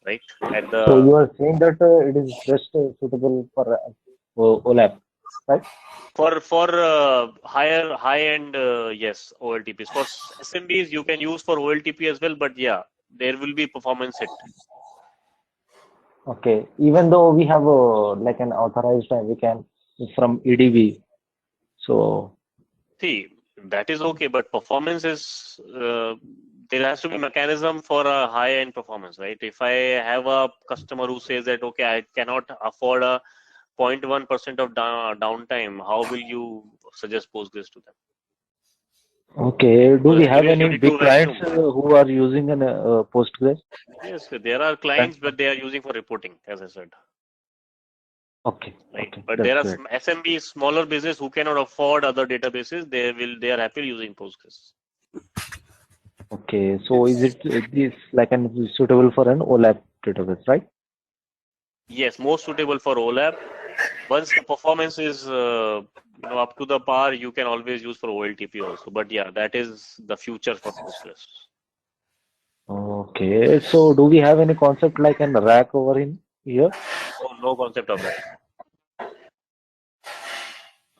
right? So you are saying that it is best suitable for OLAP, right? For high-end, yes, OLTPs. For SMBs, you can use for OLTP as well, but yeah, there will be performance hit. Okay, even though we have an authorized time, we can from EDB. So see, that is okay, but performance is there has to be a mechanism for a high-end performance, right? If I have a customer who says that okay, I cannot afford a 0.1% of downtime, how will you suggest Postgres to them? okay, do we have Anyways, you any need to big clients vacuum. who are using an Postgres? Yes, there are clients, but they are using for reporting, as I said. Okay. Right. Okay, But that's there are great. SMBs, smaller business who cannot afford other databases. They are happy using Postgres. Okay, so is it this suitable for an OLAP database, right? Yes, more suitable for OLAP. Once the performance is up to the par, you can always use for OLTP also. But yeah, that is the future for Postgres. Okay, so do we have any concept like an rack over in here? Oh, no concept of that.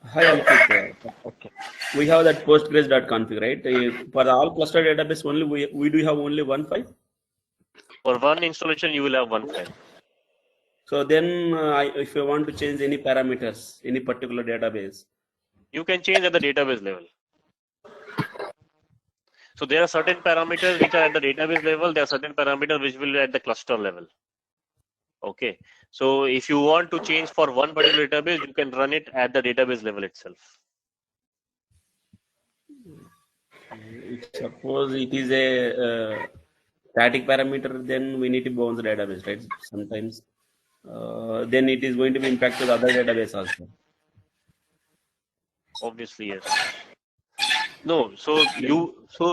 Hi Ankit. Okay. We have that Postgres.config, right? For the all cluster database only, we do have only one file. For one installation, you will have one file. So then, if you want to change any parameters, any particular database, you can change at the database level. So there are certain parameters which are at the database level. There are certain parameters which will be at the cluster level. Okay. So if you want to change for one particular database, you can run it at the database level itself. Suppose it is a static parameter, then we need to bounce the database, right? Sometimes, then it is going to be impacted other database also. Obviously, yes. No, so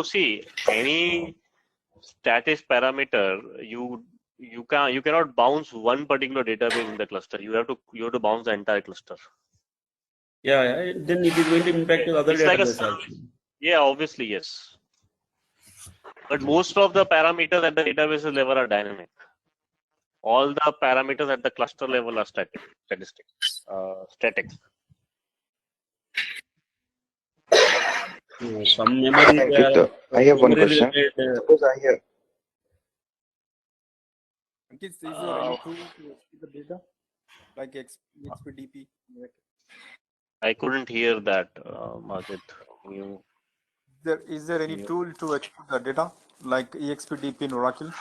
see, any static parameter, you cannot bounce one particular database in the cluster. You have to bounce the entire cluster. Yeah, then it is going to impact other It's like database also. Yeah, obviously, yes. But most of the parameters at the database level are dynamic. All the parameters at the cluster level are static. Some memory. I have one question. Suppose I have. Is there any tool to see the data like EXPDP? I couldn't hear that, Majid. Is there any tool to export the data like EXPDP in Oracle?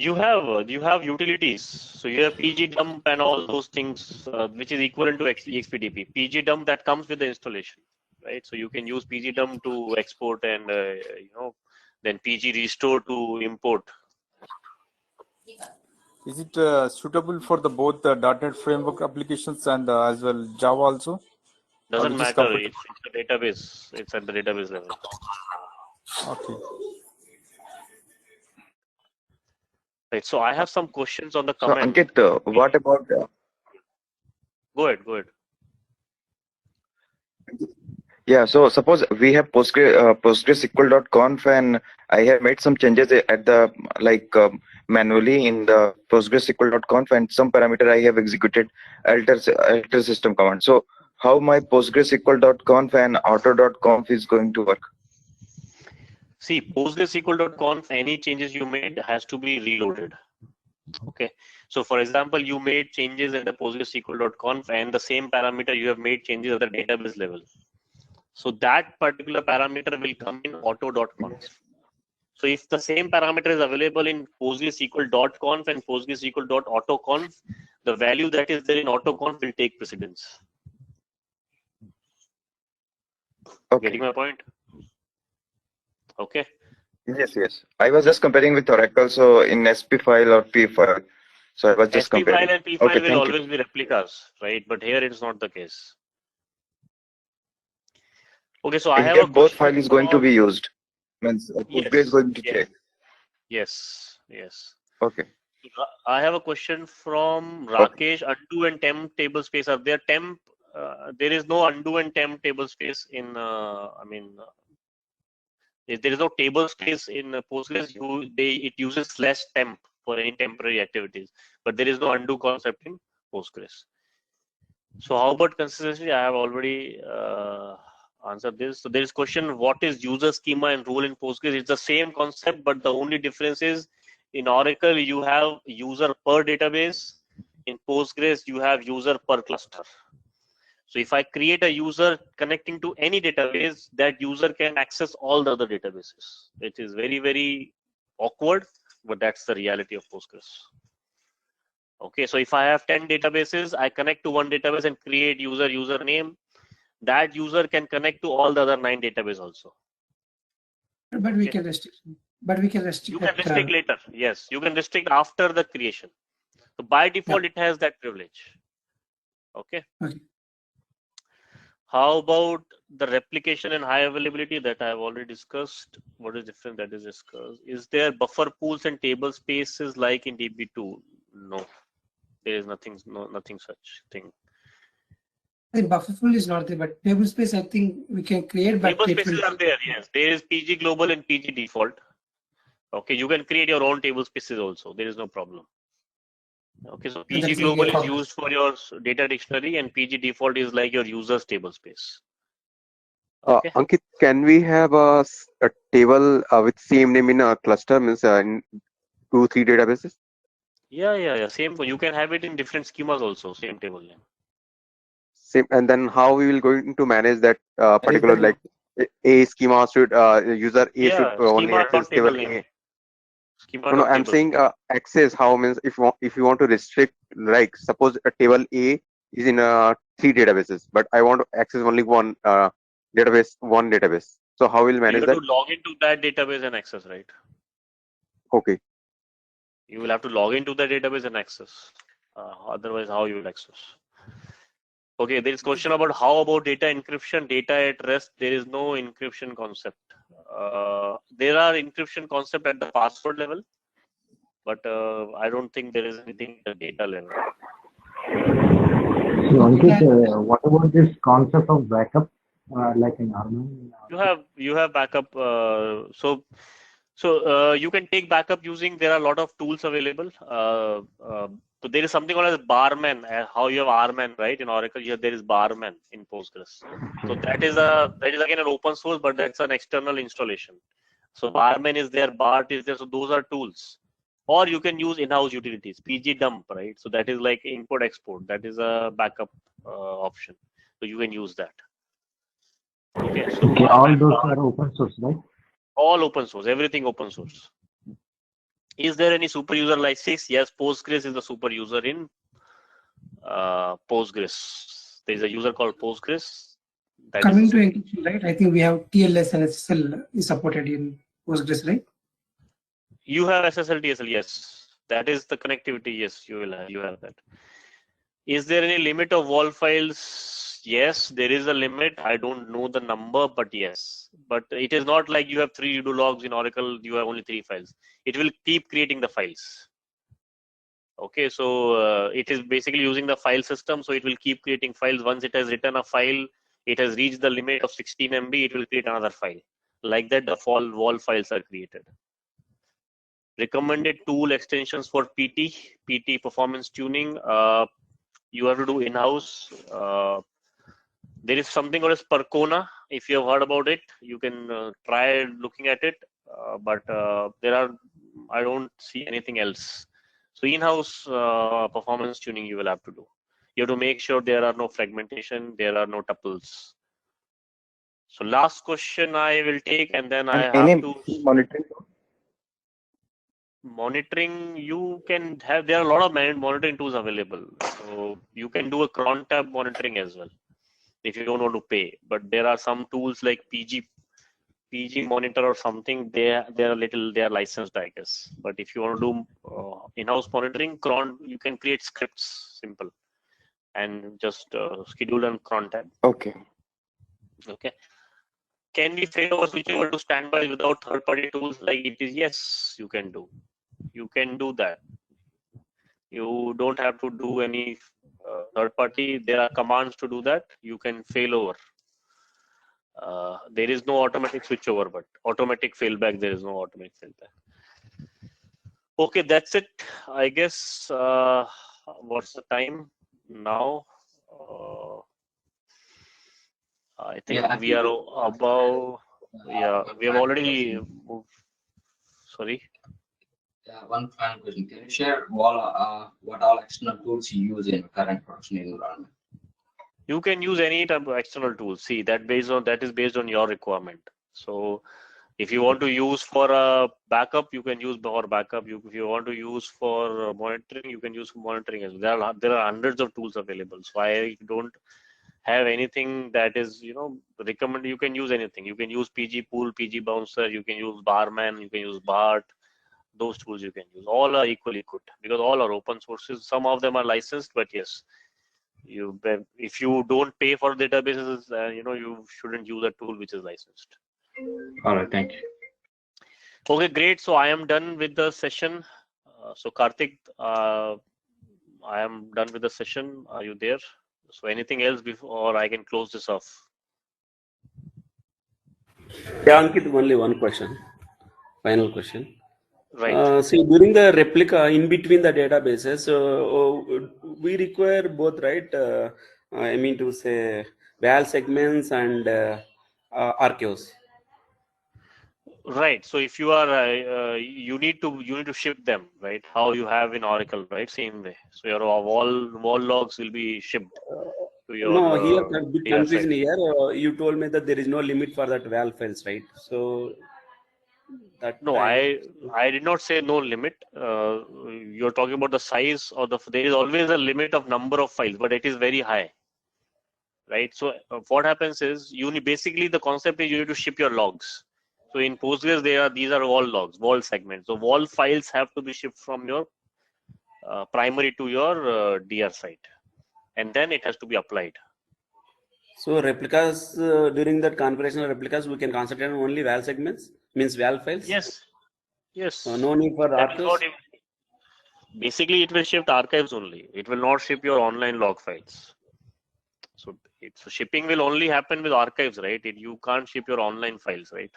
You have utilities. So you have pgdump and all those things, which is equivalent to expdp. Pgdump that comes with the installation, right? So you can use pgdump to export and then pg restore to import. Is it suitable for the both the .NET Framework applications and as well Java also? Doesn't matter. It's a database. It's at the database level. Okay. Right. So I have some questions on the So comment. Ankit, what about Go ahead. yeah? So suppose we have PostgreSQL.conf and I have made some changes at the manually in the PostgreSQL.conf and some parameter I have executed alter system command. So how my PostgreSQL.conf and auto.conf is going to work? See, PostgreSQL.conf, any changes you made has to be reloaded. Okay. So for example, you made changes at the PostgreSQL.conf and the same parameter you have made changes at the database level. So that particular parameter will come in auto.conf. So if the same parameter is available in PostgreSQL.conf and PostgreSQL.autoconf, the value that is there in autoconf will take precedence. Okay. Getting my point? Okay. Yes. I was just comparing with Oracle, so in SP file or P file. So I was just SP comparing. file and P file Okay, will always be replicas, right? But here it's not the case. Okay, so I have here a both question. file is going to be used. Means Postgre is going to check. Yes. Okay. I have a question from Rakesh. Undo and temp table space are there. Temp, there is no undo and temp table space in. If there is no table space in Postgres, it uses /temp for any temporary activities, but there is no undo concept in Postgres. So how about consistency? I have already answered this. So there is question: what is user schema and role in Postgres? It's the same concept, but the only difference is in Oracle you have user per database. In Postgres you have user per cluster. So if I create a user connecting to any database, that user can access all the other databases. It is very, very awkward, but that's the reality of Postgres. Okay, so if I have 10 databases, I connect to one database and create username. That user can connect to all the other 9 databases also. But we can restrict. You can restrict later. Yes, you can restrict after the creation. So by default, it has that privilege. Okay. How about the replication and high availability that I have already discussed? What is different that is discussed? Is there buffer pools and table spaces like in DB2? No, there is nothing such thing. The buffer pool is not there, but table space I think we can create. But Table spaces are there. Yes, there is PG global and PG default. Okay, you can create your own table spaces also. There is no problem. Okay, so PG global is used for your data dictionary and PG default is like your user's table space. Okay. Ankit, can we have a table with same name in a cluster, means in 2-3 databases? Yeah. Same. You can have it in different schemas also. Same table name. Same, and then how we will going to manage that particular like A schema should user A should only access table A. No, I'm saying access. How means if you want to restrict, like suppose a table A is in 3 databases, but I want to access only one database. So how will manage that? You have to log into that database and access, right? Okay. You will have to log into the database and access. Otherwise, how you will access? Okay, there is question about how about data encryption, data at rest. There is no encryption concept. There are encryption concept at the password level, but I don't think there is anything at the data level. So Ankit, what about this concept of backup, like in Arman? You have backup. So you can take backup using. There are a lot of tools available. So there is something called as Barman. How you have Rman, right? In Oracle, there is Barman in Postgres. So that is again an open source, but that's an external installation. So Barman is there, BART is there. So those are tools. Or you can use in-house utilities, pgdump, right? So that is like import export. That is a backup option. So you can use that. Okay. So all those are open source, right? All open source. Everything open source. Is there any super user license? Yes, Postgres is the super user in Postgres. There is a user called Postgres. Coming to encryption, right? I think we have TLS and SSL is supported in Postgres, right? You have SSL TSL, yes. That is the connectivity. Yes, you have that. Is there any limit of WAL files? Yes, there is a limit. I don't know the number, but yes. But it is not like you have 3 redo logs in Oracle. You have only 3 files. It will keep creating the files. Okay, so it is basically using the file system. So it will keep creating files. Once it has written a file, it has reached the limit of 16 MB. It will create another file. Like that, the WAL files are created. Recommended tool extensions for PT performance tuning. You have to do in-house. There is something called as Percona. If you have heard about it, you can try looking at it. But I don't see anything else. So in-house performance tuning you will have to do. You have to make sure there are no fragmentation, there are no tuples. So last question I will take, and then I have to monitoring. You can have, there are a lot of monitoring tools available. So you can do a cron tab monitoring as well if you don't want to pay. But there are some tools like PG monitor or something. They are licensed, I guess. But if you want to do in-house monitoring, cron, you can create scripts, simple, and just schedule and cron tab. Okay. Can we fail over switch over to standby without third-party tools like it is? Yes, you can do. You can do that. You don't have to do any third-party. There are commands to do that. You can fail over. There is no automatic switchover, but automatic failback, there is no automatic failback. Okay, that's it. I guess, what's the time now? I think we are above, we have already moved. Sorry. Yeah, one final question. Can you share what all external tools you use in current production environment? You can use any type of external tools. See, that is based on your requirement. So if you want to use for a backup, you can use for backup. If you want to use for monitoring, you can use for monitoring as well. There are hundreds of tools available. So I don't have anything that is, recommended. You can use anything. You can use PG Pool, PG Bouncer, you can use Barman, you can use BART. Those tools you can use. All are equally good because all are open sources. Some of them are licensed, but yes, if you don't pay for databases, you shouldn't use a tool which is licensed. All right, thank you. Okay, great. So I am done with the session. So Karthik, I am done with the session. Are you there? So anything else before I can close this off? Yeah, Ankit, only one question. Final question. Right. See, during the replica in between the databases, we require both, right? I mean to say val segments and archives. Right. So if you are, you need to ship them, right? How you have in Oracle, right? Same way. So your wall logs will be shipped to your. No, here a bit confusion here. You told me that there is no limit for that val files, right? So that no, I did not say no limit. You're talking about the size or there is always a limit of number of files, but it is very high, right? So what happens is basically the concept is you need to ship your logs. So in Postgres, these are all logs, wall segments. So wall files have to be shipped from your primary to your DR site, and then it has to be applied. So replicas, during that configuration of replicas, we can concentrate on only val segments, means val files? Yes. Yes. No need for archives? Basically, it will ship archives only. It will not ship your online log files. So shipping will only happen with archives, right? You can't ship your online files, right?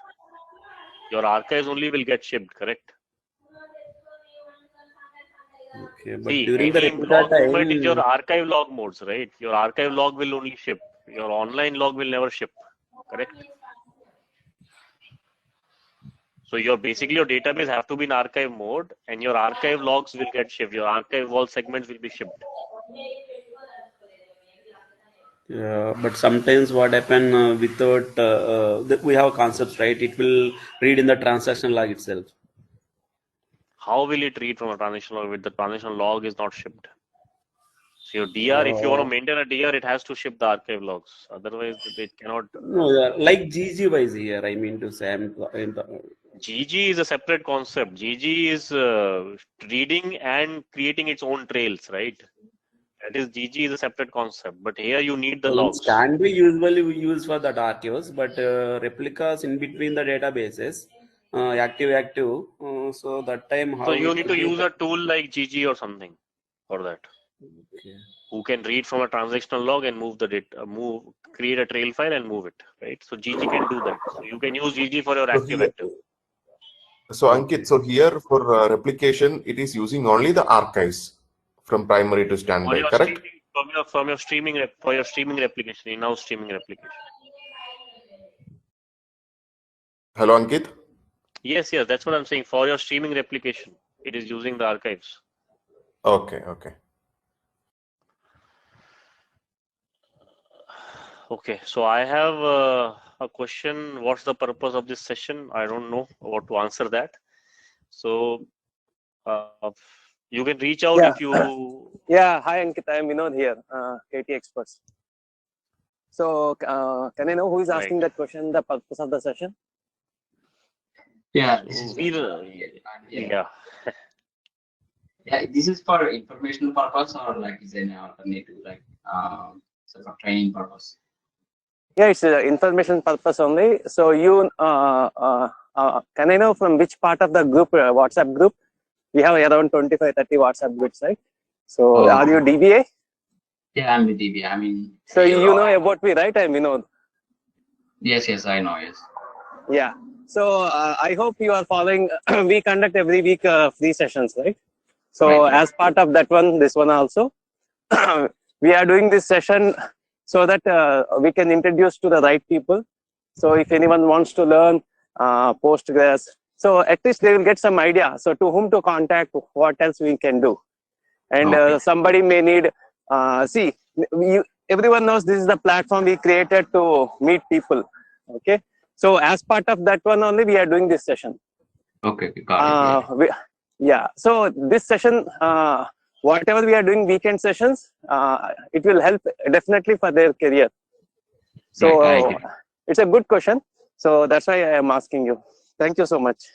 Your archives only will get shipped, correct? Okay, but during the replica time, is your archive log modes, right? Your archive log will only ship. Your online log will never ship, correct? So your database have to be in archive mode, and your archive logs will get shipped. Your archive wall segments will be shipped. Yeah, but sometimes what happen without we have concepts, right? It will read in the transaction log itself. how will it read from a transitional log if the transitional log is not shipped? So your DR, if you want to maintain a DR, it has to ship the archive logs. Otherwise, it cannot. No, yeah, like GG wise here, I mean to say, GG is a separate concept. GG is reading and creating its own trails, right? That is, GG is a separate concept. But here you need the logs. Can be usually used for that archives, but replicas in between the databases, active. So that time how. So you need to use a tool like GG or something for that. Okay. Who can read from a transactional log and move the data, create a trail file and move it, right? So GG can do that. So you can use GG for your active. So Ankit, so here for replication, it is using only the archives from primary to standby, correct? From your streaming replication, in-house streaming replication. Hello, Ankit. Yes, that's what I'm saying. For your streaming replication, it is using the archives. Okay. Okay, so I have a question. What's the purpose of this session? I don't know what to answer that. So you can reach out if you. Yeah, hi Ankit, I am Vinod here, KT Experts. So can I know who is asking that question, the purpose of the session? Yeah, yeah. Yeah, this is for informational purpose or like is an alternative, like sort of training purpose? Yeah, it's information purpose only. So you can I know from which part of the group, WhatsApp group? We have around 25-30 WhatsApp groups, right? So are you DBA? Yeah, I'm with DBA. I mean. So you know about me, right? I'm Vinod. Yes, I know. Yes. Yeah. So I hope you are following. We conduct every week free sessions, right? So as part of that one, this one also, we are doing this session so that we can introduce to the right people. So if anyone wants to learn Postgres, so at least they will get some idea. So to whom to contact, what else we can do. And somebody may need, everyone knows this is the platform we created to meet people. Okay. So as part of that one only, we are doing this session. Okay, got it. Yeah. So this session, whatever we are doing weekend sessions, it will help definitely for their career. So it's a good question. So that's why I am asking you. Thank you so much.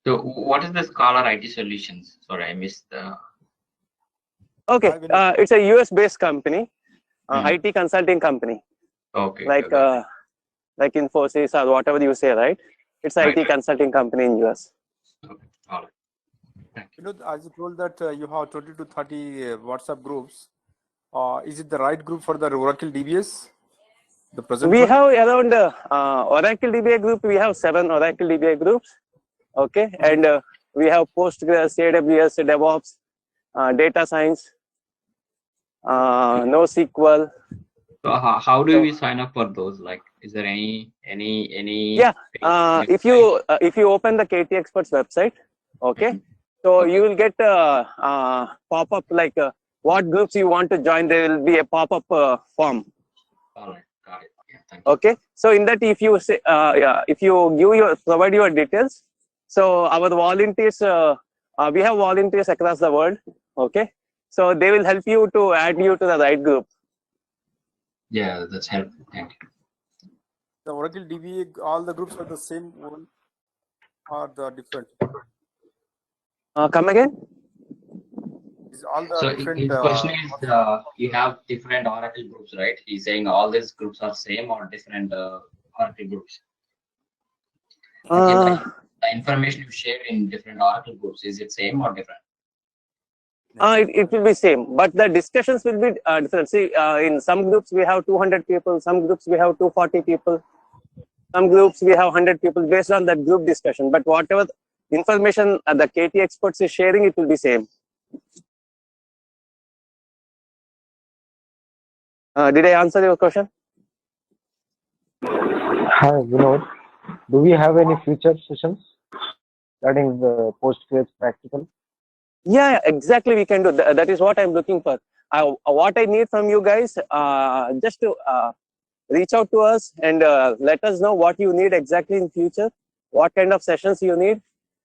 So what is the Scholar IT Solutions? Sorry, I missed the. Okay, it's a US-based company, IT consulting company. Okay. Like Infosys or whatever you say, right? It's an IT consulting company in US. Okay, all right. You know, as you told that you have 20 to 30 WhatsApp groups. Is it the right group for the Oracle DBS? The present We one? have around Oracle DBA group. We have 7 Oracle DBA groups. Okay, and we have Postgres, AWS, DevOps, data science, NoSQL. So how do we sign up for those? Like, is there any? Yeah, if you open the KT Experts website, okay, so you will get a pop-up like what groups you want to join. There will be a pop-up form. All right, got it. Yeah, thank you. Okay, so in that, if you say, if you provide your details, so our volunteers, we have volunteers across the world. Okay, so they will help you to add you to the right group. Yeah, that's helpful. Thank you. The Oracle DBA, all the groups are the same one or the different? Come again? Is all the So different, his question is, you have different Oracle groups, right? He's saying all these groups are same or different Oracle groups. The information you share in different Oracle groups, is it same or different? It will be same, but the discussions will be different. See, in some groups we have 200 people, some groups we have 240 people, some groups we have 100 people based on that group discussion. But whatever information the KT Experts is sharing, it will be same. Did I answer your question? Hi, Vinod. Do we have any future sessions regarding the Postgres practical? Yeah, exactly. We can do that. That is what I'm looking for. What I need from you guys, just to reach out to us and let us know what you need exactly in future, what kind of sessions you need.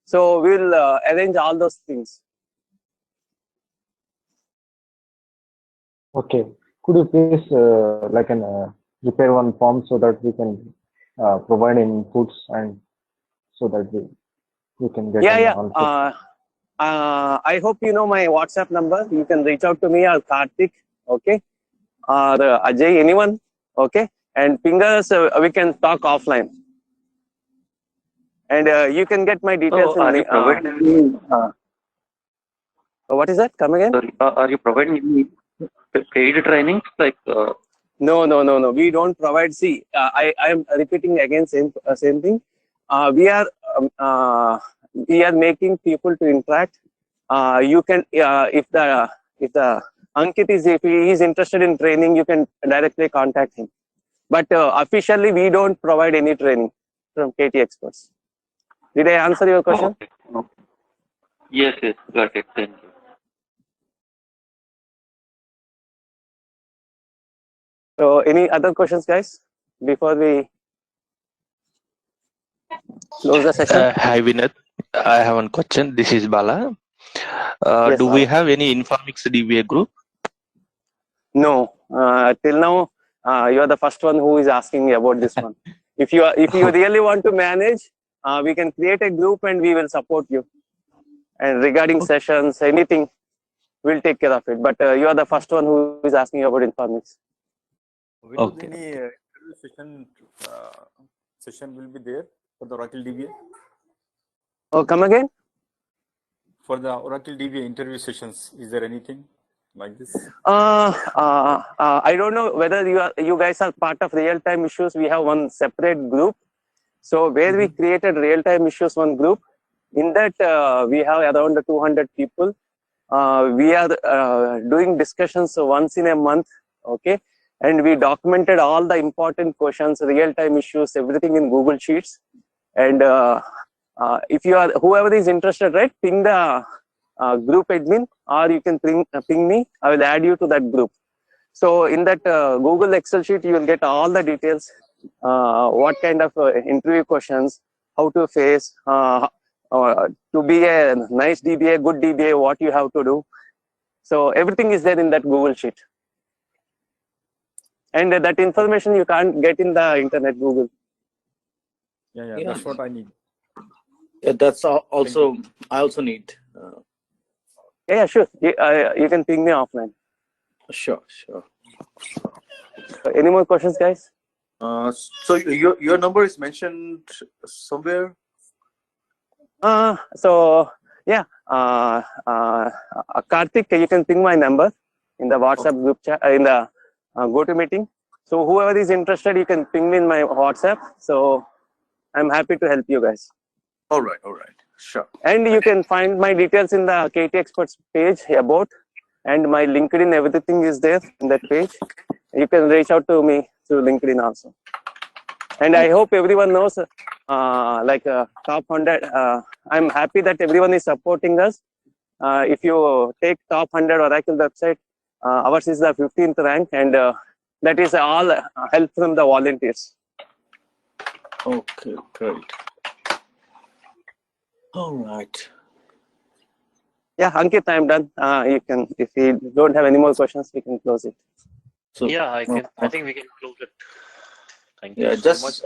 So we'll arrange all those things. Okay. Could you please prepare one form so that we can provide inputs and so that we can get an answer? I hope you know my WhatsApp number. You can reach out to me or Karthik, okay, or Ajay, anyone, okay, and ping us. We can talk offline, and you can get my details. So, are you providing? What is that? Come again? Sorry, are you providing paid trainings like? No. We don't provide. See, I am repeating again same thing. We are making people to interact. You can if the Ankit if he is interested in training, you can directly contact him. But officially, we don't provide any training from KT Experts. Did I answer your question? Oh, okay. Yes, got it. Thank you. So, any other questions, guys, before we close the session? Hi, Vinod. I have one question. This is Bala. Yes, Do we Bala. have any Informix DBA group? No. Till now, you are the first one who is asking me about this one. If you really want to manage, we can create a group and we will support you. And regarding sessions, anything, we'll take care of it. But you are the first one who is asking about Informix. Okay. Any session will be there for the Oracle DBA? Oh, come again? For the Oracle DBA interview sessions, is there anything like this? I don't know whether you guys are part of real time issues. We have one separate group. So where we created real time issues one group. In that we have around 200 people. We are doing discussions once in a month. Okay. And we documented all the important questions, real-time issues, everything in Google Sheets. And if you are, whoever is interested, right, ping the group admin, or you can ping me. I will add you to that group. So in that Google Excel sheet, you will get all the details, what kind of interview questions, how to face, to be a nice DBA, good DBA, what you have to do. So everything is there in that Google sheet. And that information you can't get in the internet, Google. Yeah, that's what I need. Yeah, that's also, I also need. Yeah, sure. You can ping me offline. Sure. Any more questions, guys? So your number is mentioned somewhere? So yeah, Karthik, you can ping my number in the WhatsApp group chat, in the GoToMeeting. So whoever is interested, you can ping me in my WhatsApp. So I'm happy to help you guys. All right. Sure. And you can find my details in the KT Experts page about, and my LinkedIn, everything is there in that page. You can reach out to me through LinkedIn also. And I hope everyone knows, top 100. I'm happy that everyone is supporting us. If you take top 100 Oracle website, ours is the 15th rank, and that is all help from the volunteers. Okay, great. All right. Yeah, Ankit, I'm done. You can, if you don't have any more questions, we can close it. So, yeah, I think we can close it. Thank you so much.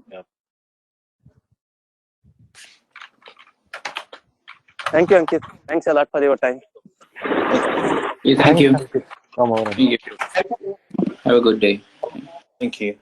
Yeah. Thank you, Ankit. Thanks a lot for your time. Yeah, thank you. Come over. Thank you. Have a good day. Thank you.